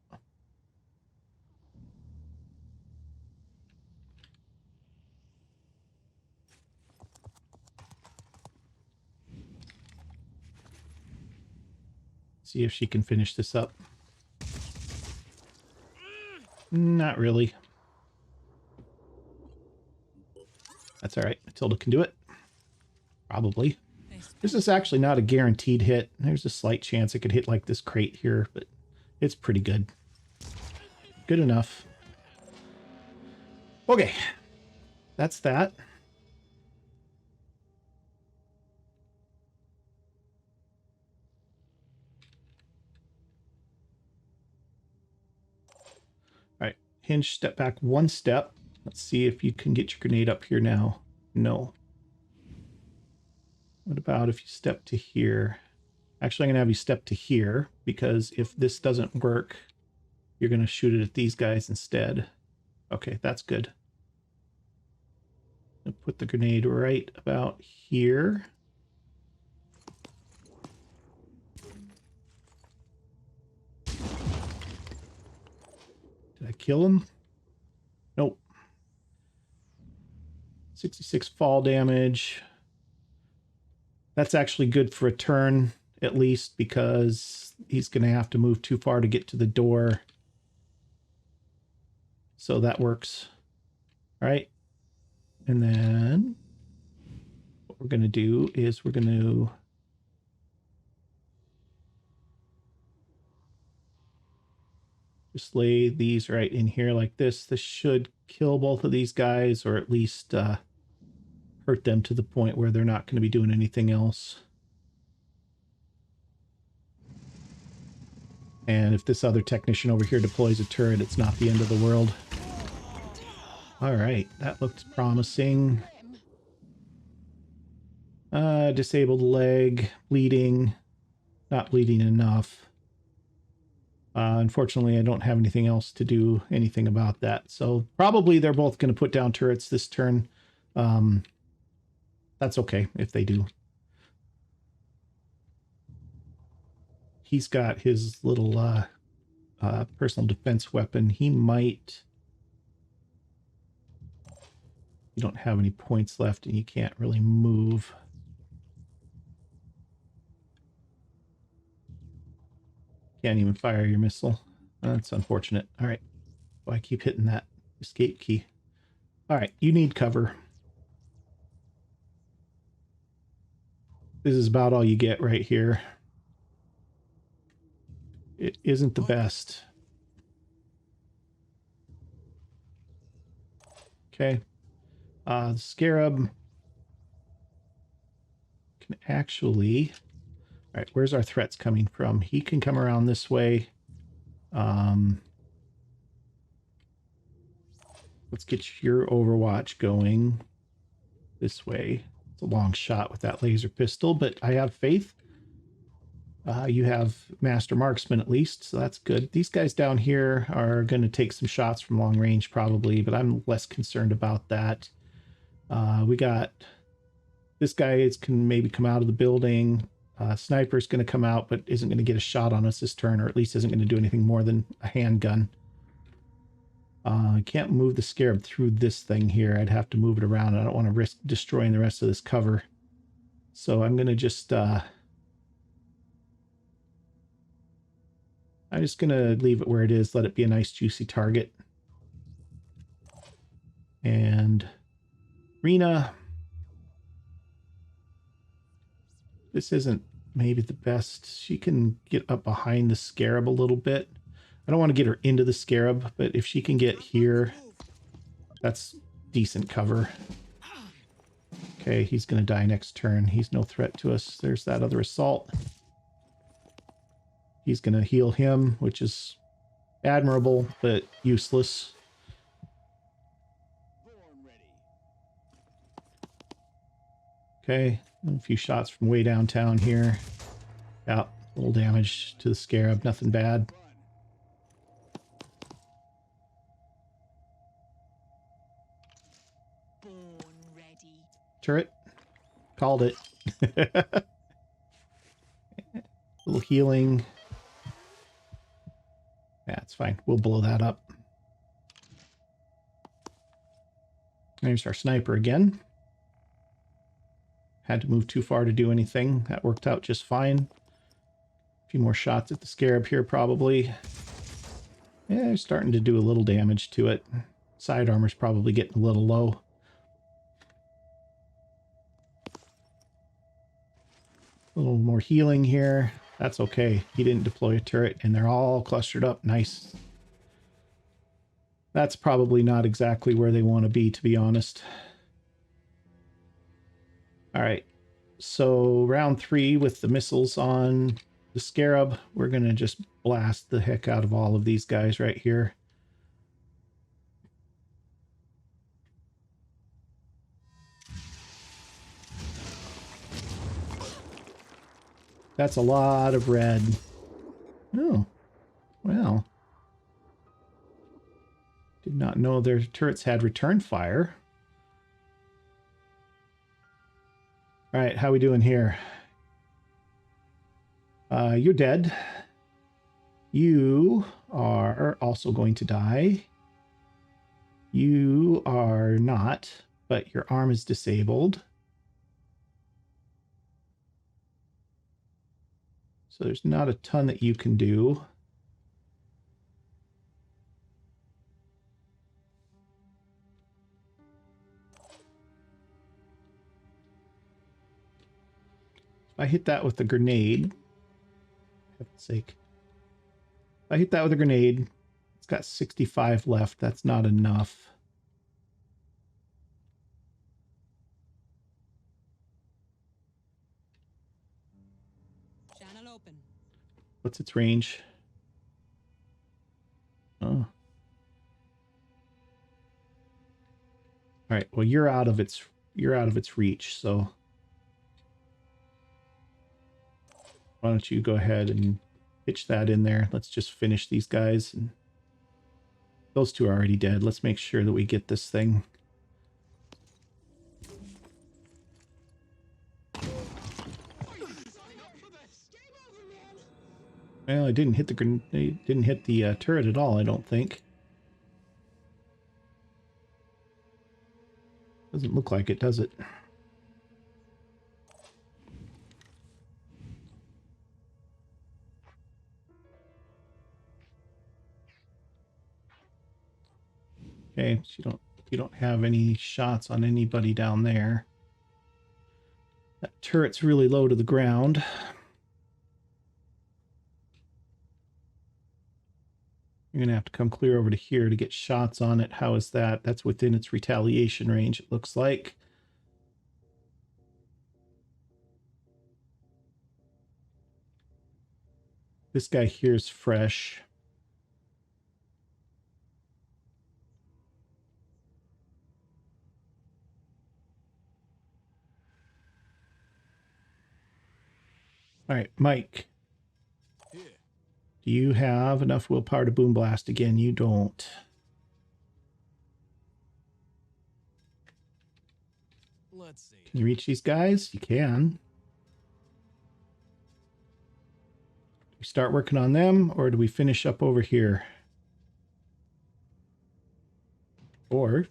See if she can finish this up. Not really. That's all right. Matilda can do it. Probably. This is actually not a guaranteed hit. There's a slight chance it could hit like this crate here, but it's pretty good. Good enough. Okay. That's that. All right. Hinge, step back 1 step. Let's see if you can get your grenade up here now. No. What about if you step to here? Actually, I'm going to have you step to here because if this doesn't work, you're going to shoot it at these guys instead. Okay, that's good. I'll put the grenade right about here. Did I kill him? Nope. 66 fall damage. That's actually good for a turn, at least, because he's going to have to move too far to get to the door. So that works. All right. And then what we're going to do is we're going to just lay these right in here like this. This should kill both of these guys, or at least hurt them to the point where they're not going to be doing anything else. And if this other technician over here deploys a turret, it's not the end of the world. All right, that looked promising. Disabled leg, bleeding, not bleeding enough. Unfortunately, I don't have anything else to do anything about that. So probably they're both going to put down turrets this turn. That's okay if they do. He's got his little personal defense weapon. He might... You don't have any points left and you can't really move. Can't even fire your missile. That's unfortunate. All right. Well, I keep hitting that escape key. All right, you need cover. This is about all you get right here. It isn't the best. Okay. The Scarab can actually... All right, where's our threats coming from? He can come around this way. Let's get your Overwatch going this way. It's a long shot with that laser pistol, but I have faith. You have Master Marksman at least, so that's good. These guys down here are going to take some shots from long range probably, but I'm less concerned about that. We got this guy can maybe come out of the building. Sniper's going to come out, but isn't going to get a shot on us this turn, or at least isn't going to do anything more than a handgun. I can't move the Scarab through this thing here. I'd have to move it around. I don't want to risk destroying the rest of this cover. So I'm going to just... I'm just going to leave it where it is, let it be a nice juicy target. And Rena, this isn't maybe the best. She can get up behind the Scarab a little bit. I don't want to get her into the Scarab, but if she can get here, that's decent cover. Okay, he's going to die next turn. He's no threat to us. There's that other assault. He's going to heal him, which is admirable, but useless. Okay, a few shots from way downtown here. Yeah, a little damage to the Scarab, nothing bad. Turret. Called it. A little healing. Yeah, it's fine. We'll blow that up. There's our sniper again. Had to move too far to do anything. That worked out just fine. A few more shots at the Scarab here, probably. Yeah, starting to do a little damage to it. Side armor's probably getting a little low. A little more healing here. That's okay. He didn't deploy a turret, and they're all clustered up. Nice. That's probably not exactly where they want to be, to be honest. All right. So round 3 with the missiles on the Scarab. We're going to just blast the heck out of all of these guys right here. That's a lot of red. Oh, well. Did not know their turrets had return fire. All right, how we doing here? You're dead. You are also going to die. You are not, but your arm is disabled. So there's not a ton that you can do. If I hit that with a grenade, for heaven's sake. If I hit that with a grenade, it's got 65 left. That's not enough. Channel open. What's its range? Oh. All right. Well, you're out of its reach, so why don't you go ahead and pitch that in there? Let's just finish these guys. And those two are already dead. Let's make sure that we get this thing. Well, it didn't hit it didn't hit the turret at all, I don't think. Doesn't look like it, does it? Okay, so you don't have any shots on anybody down there. That turret's really low to the ground. You're going to have to come clear over to here to get shots on it. How is that? That's within its retaliation range, it looks like. This guy here's fresh. All right, Mike. Here. Do you have enough willpower to boom blast again? You don't. Let's see. Can you reach these guys? You can. Do we start working on them, or do we finish up over here? Or do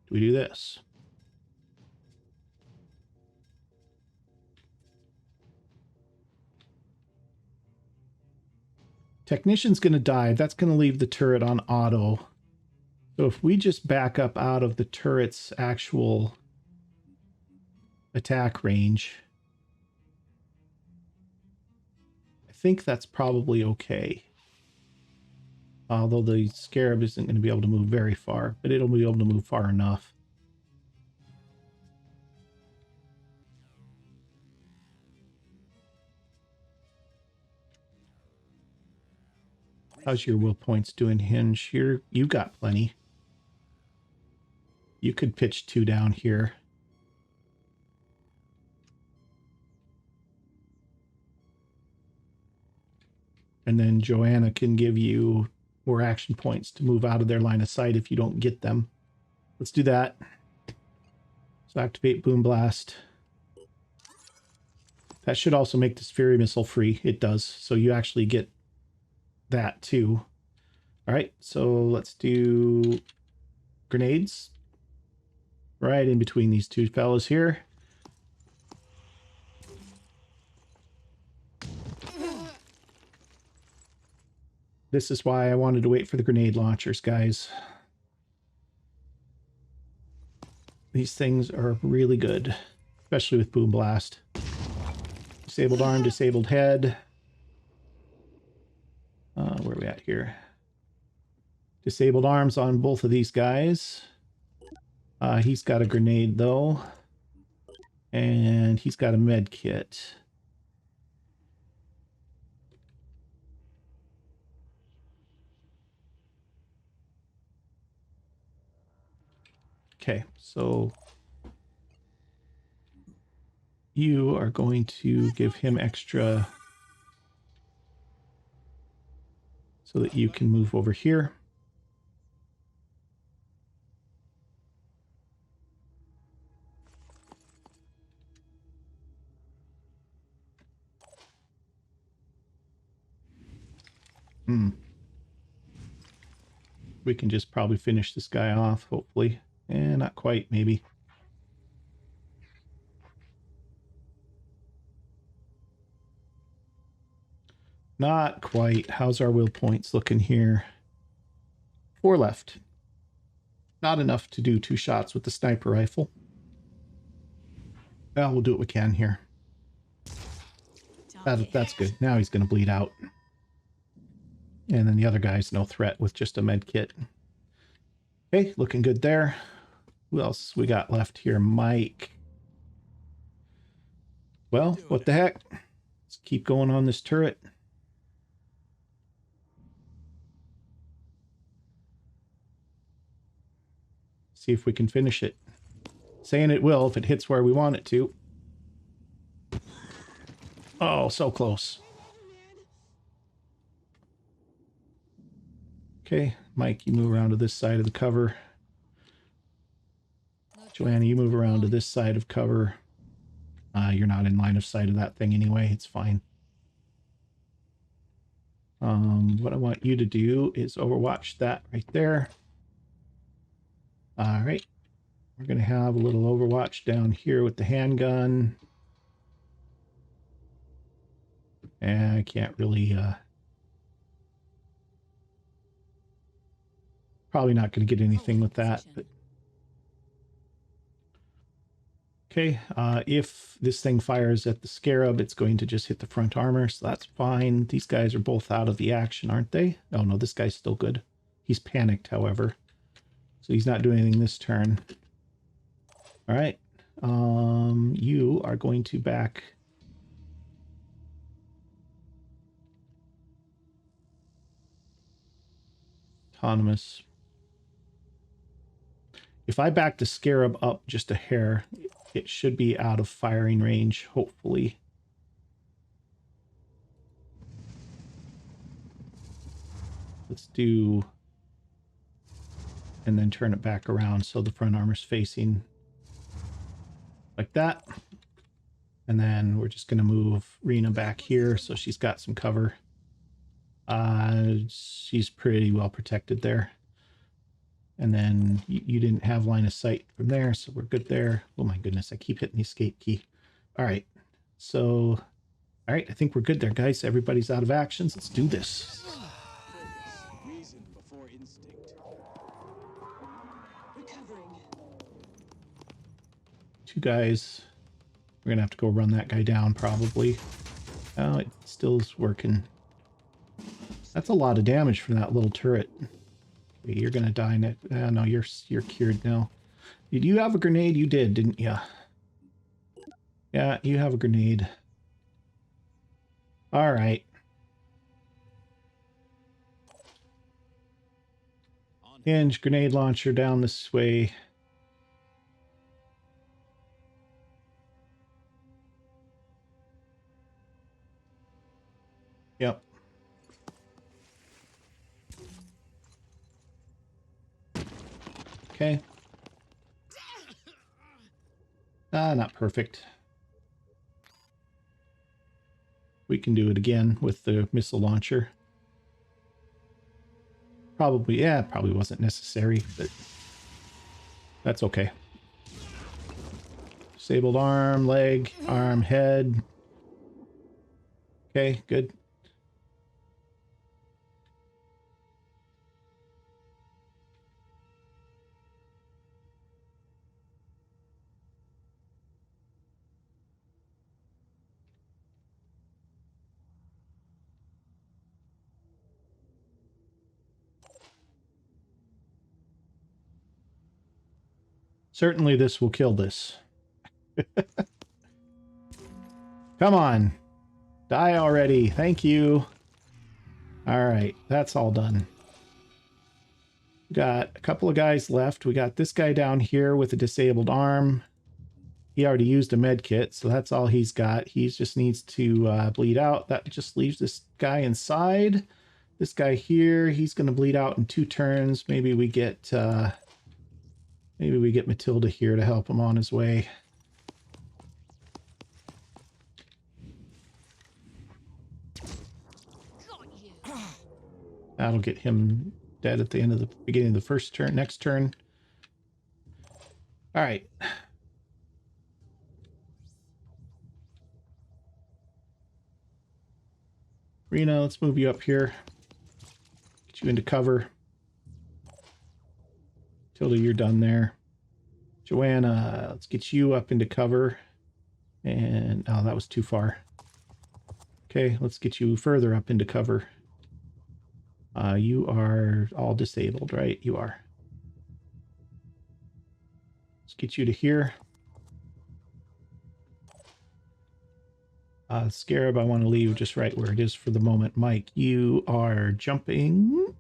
we do this? Technician's going to die. That's going to leave the turret on auto. So if we just back up out of the turret's actual attack range, I think that's probably okay. Although the Scarab isn't going to be able to move very far, but it'll be able to move far enough. How's your will points doing, Hinge? You got plenty. You could pitch 2 down here. And then Joanna can give you more action points to move out of their line of sight if you don't get them. Let's do that. So activate Boom Blast. That should also make this Fury Missile free. It does. So you actually get that too. All right, so let's do grenades. Right in between these two fellas here. This is why I wanted to wait for the grenade launchers, guys. These things are really good, especially with Boom Blast. Disabled arm, disabled head. Where are we at here? Disabled arms on both of these guys. He's got a grenade, though. And he's got a med kit. Okay, so you are going to give him extra so that you can move over here. We can just probably finish this guy off, hopefully. And not quite, maybe. Not quite. How's our will points looking here? 4 left. Not enough to do 2 shots with the sniper rifle. Well, we'll do what we can here. That's good. Now he's going to bleed out. And then the other guy's no threat with just a med kit. Okay, looking good there. Who else we got left here? Mike. Well, what the heck? Let's keep going on this turret. See if we can finish it. Saying it will if it hits where we want it to. Oh, so close. Okay, Mike, you move around to this side of the cover. Joanna, you move around to this side of cover. You're not in line of sight of that thing anyway. It's fine. What I want you to do is overwatch that right there. All right. We're going to have a little overwatch down here with the handgun. And I can't really, probably not going to get anything with that. But okay, if this thing fires at the Scarab, it's going to just hit the front armor, so that's fine. These guys are both out of the action, aren't they? Oh no, this guy's still good. He's panicked, however. So he's not doing anything this turn. All right. You are going to back... Autonomous. If I back the Scarab up just a hair, it should be out of firing range, hopefully. Let's do... And then turn it back around so the front armor's facing like that. And then we're just going to move Rena back here so she's got some cover. She's pretty well protected there. And then you didn't have line of sight from there, so we're good there. Oh my goodness, I keep hitting the escape key. All right, so, all right, I think we're good there, guys. Everybody's out of actions. Let's do this. Reason before instinct. Recovering. Two guys. We're gonna have to go run that guy down probably. Oh, it still is working. That's a lot of damage from that little turret. Okay, you're gonna die next. No, you're cured now. Did you have a grenade? You did, didn't you? Yeah, you have a grenade. All right. Hinge grenade launcher down this way. Yep. Okay. Not perfect. We can do it again with the missile launcher. Probably, yeah, probably wasn't necessary, but that's okay. Disabled arm, leg, arm, head. Okay, good. Certainly this will kill this. Come on. Die already. Thank you. All right, that's all done. Got a couple of guys left. We got this guy down here with a disabled arm. He already used a med kit, so that's all he's got. He just needs to bleed out. That just leaves this guy inside. This guy here, he's going to bleed out in 2 turns. Maybe we get Matilda here to help him on his way. That'll get him dead at the end of the beginning of the first turn, next turn. All right. Rena, let's move you up here. Get you into cover. Tilda, you're done there. Joanna, let's get you up into cover. And, oh, that was too far. Okay, let's get you further up into cover. You are all disabled, right? You are. Let's get you to here. Scarab, I want to leave just right where it is for the moment. Mike, you are jumping.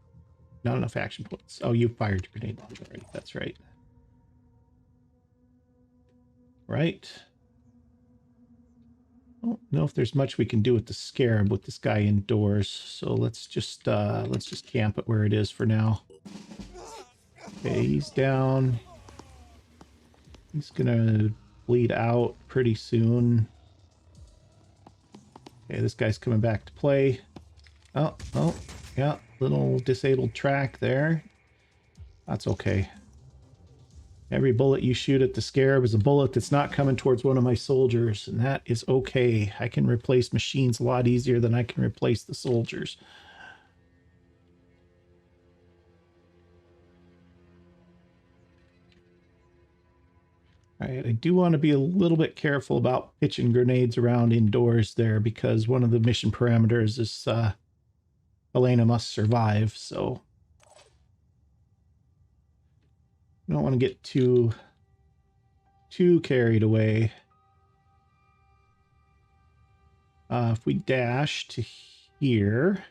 Not enough action points. Oh, you fired your grenade launcher already. That's right. Right. I don't know if there's much we can do with the Scarab with this guy indoors. So let's just camp it where it is for now. Okay, he's down. He's gonna bleed out pretty soon. Okay, this guy's coming back to play. Oh, yeah, little disabled track there. That's okay. Every bullet you shoot at the scarab is a bullet that's not coming towards one of my soldiers, and that is okay. I can replace machines a lot easier than I can replace the soldiers. All right, I do want to be a little bit careful about pitching grenades around indoors there, because one of the mission parameters is Helena must survive, so I don't want to get too carried away. If we dash to here,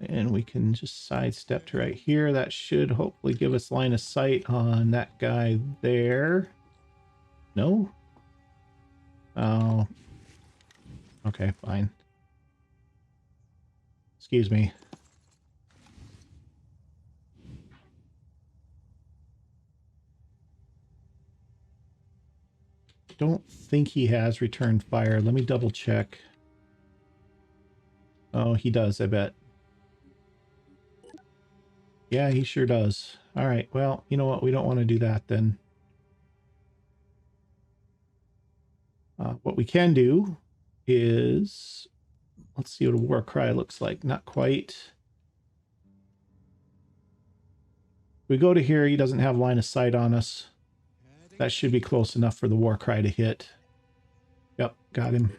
and we can just sidestep to right here, that should hopefully give us line of sight on that guy there. No? Oh. Okay, fine. Excuse me. Don't think he has returned fire. Let me double check. Oh, he does, I bet. Yeah, he sure does. All right, well, you know what? We don't want to do that then. What we can do is, let's see what a war cry looks like. Not quite. We go to here, he doesn't have line of sight on us. That should be close enough for the war cry to hit. Yep, got him.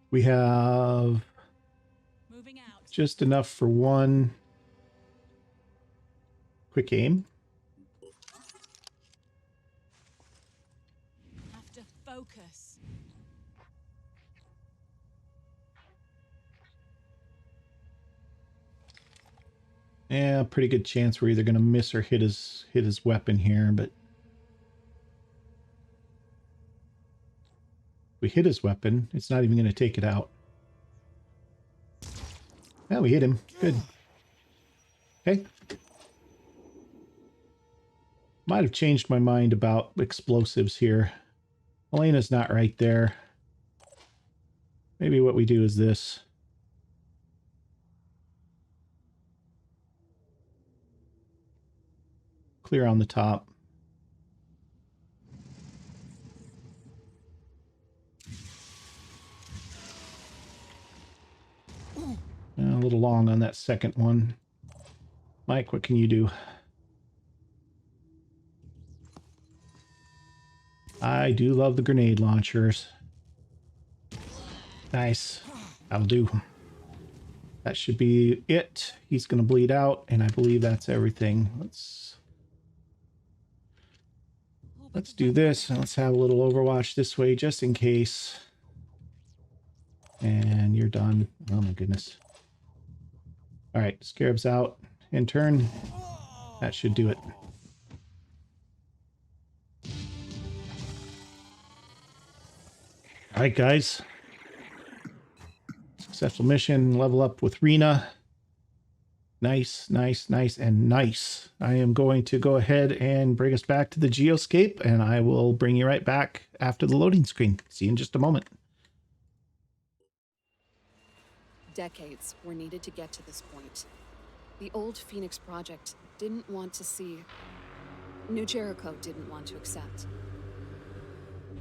We have Moving out. just enough for one quick aim. Have to focus. Yeah, pretty good chance we're either going to miss or hit his weapon here, but if we hit his weapon, it's not even going to take it out. Yeah, we hit him. Good. Okay. Might have changed my mind about explosives here. Helena's not right there. Maybe what we do is this. Clear on the top. A little long on that second one. Mike, what can you do? I do love the grenade launchers. Nice. That'll do. That should be it. He's going to bleed out, and I believe that's everything. Let's do this, and let's have a little Overwatch this way, just in case. And you're done. Oh my goodness. All right, Scarab's out. In turn. That should do it. All right, guys. Successful mission. Level up with Rena. Nice, nice, nice, and nice. I am going to go ahead and bring us back to the Geoscape, and I will bring you right back after the loading screen. See you in just a moment. Decades were needed to get to this point. The old Phoenix project didn't want to see. New Jericho didn't want to accept.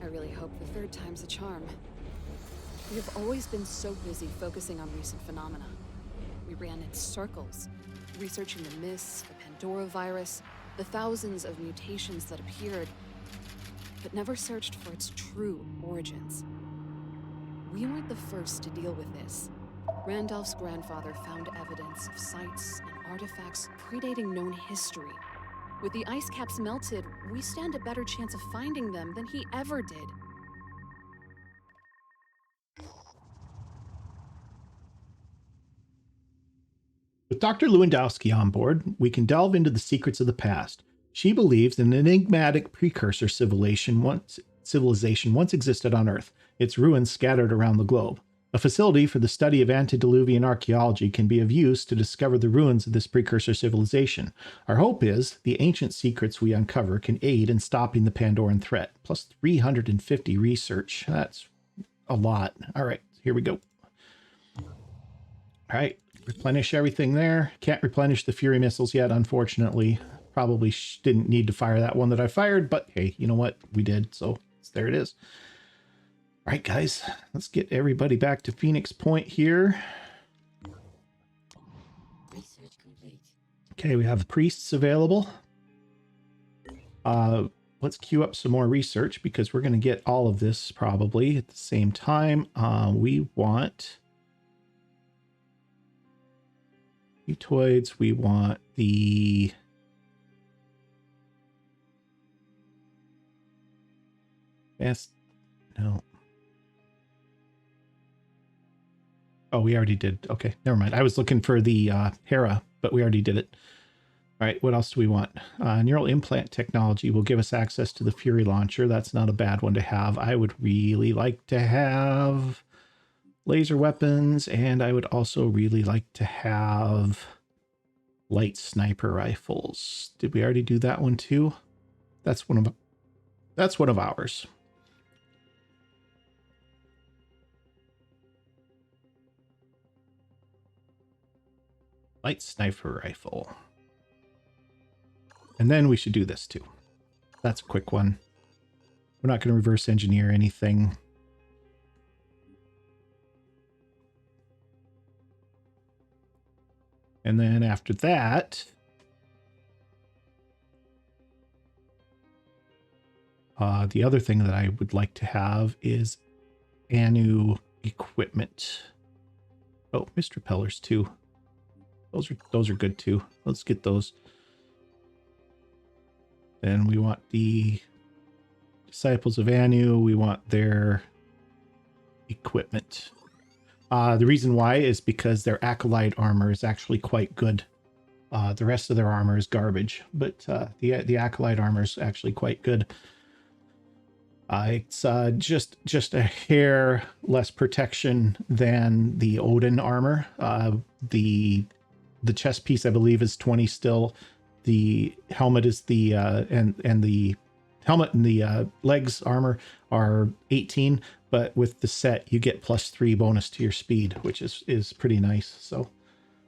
I really hope the third time's a charm. We have always been so busy focusing on recent phenomena. We ran in circles, researching the myths, the Pandora virus, the thousands of mutations that appeared, but never searched for its true origins. We weren't the first to deal with this. Randolph's grandfather found evidence of sites and artifacts predating known history. With the ice caps melted, we stand a better chance of finding them than he ever did. With Dr. Lewandowski on board, we can delve into the secrets of the past. She believes an enigmatic precursor civilization once existed on Earth, its ruins scattered around the globe. A facility for the study of antediluvian archaeology can be of use to discover the ruins of this precursor civilization. Our hope is the ancient secrets we uncover can aid in stopping the Pandoran threat. Plus 350 research. That's a lot. All right, here we go. All right, replenish everything there. Can't replenish the Fury missiles yet, unfortunately. Probably didn't need to fire that one that I fired, but hey, you know what? We did, so there it is. All right, guys, let's get everybody back to Phoenix Point here. Research complete. Okay, we have the priests available. Let's queue up some more research because we're going to get all of this probably at the same time. We want mutoids. We want the best. No. Oh, we already did. Okay, never mind. I was looking for the Hera, but we already did it. All right, what else do we want? Neural implant technology will give us access to the Fury launcher. That's not a bad one to have. I would really like to have laser weapons, and I would also really like to have light sniper rifles. Did we already do that one too? That's one of ours. Light sniper rifle. And then we should do this too. That's a quick one. We're not going to reverse engineer anything. And then after that, the other thing that I would like to have is Anu equipment. Oh, Mr. Pellers too. Those are good too. Let's get those. Then we want the Disciples of Anu. We want their equipment. The reason why is because their Acolyte armor is actually quite good. The rest of their armor is garbage, but the Acolyte armor is actually quite good. It's just a hair less protection than the Odin armor. The chest piece, I believe, is 20 still. The helmet is the and the helmet and the legs armor are 18, but with the set you get +3 bonus to your speed, which is pretty nice. So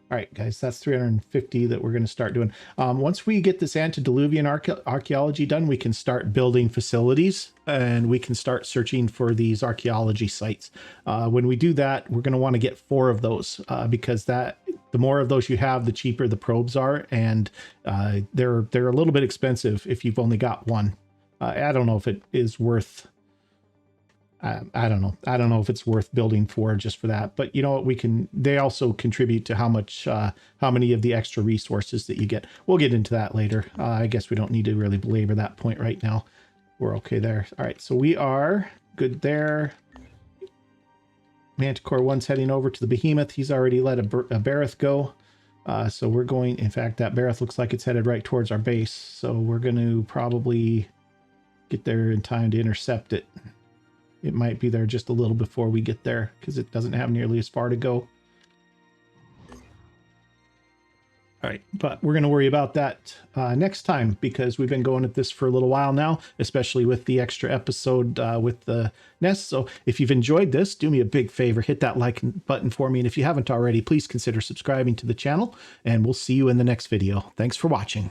all right, guys, that's 350 that we're going to start doing. Once we get this antediluvian archaeology done, we can start building facilities and we can start searching for these archaeology sites. When we do that, we're going to want to get 4 of those because the more of those you have, the cheaper the probes are, and they're a little bit expensive if you've only got one. I don't know if it is worth. I don't know. I don't know if it's worth building 4 just for that. But you know what? They also contribute to how many of the extra resources that you get. We'll get into that later. I guess we don't need to really belabor that point right now. We're okay there. All right, so we are good there. Manticore 1's heading over to the Behemoth. He's already let a Bareth go. So we're going, in fact, that Bareth looks like it's headed right towards our base. So we're going to probably get there in time to intercept it. It might be there just a little before we get there because it doesn't have nearly as far to go. All right, but we're going to worry about that next time because we've been going at this for a little while now, especially with the extra episode with the nest. So if you've enjoyed this, do me a big favor, hit that like button for me. And if you haven't already, please consider subscribing to the channel, and we'll see you in the next video. Thanks for watching.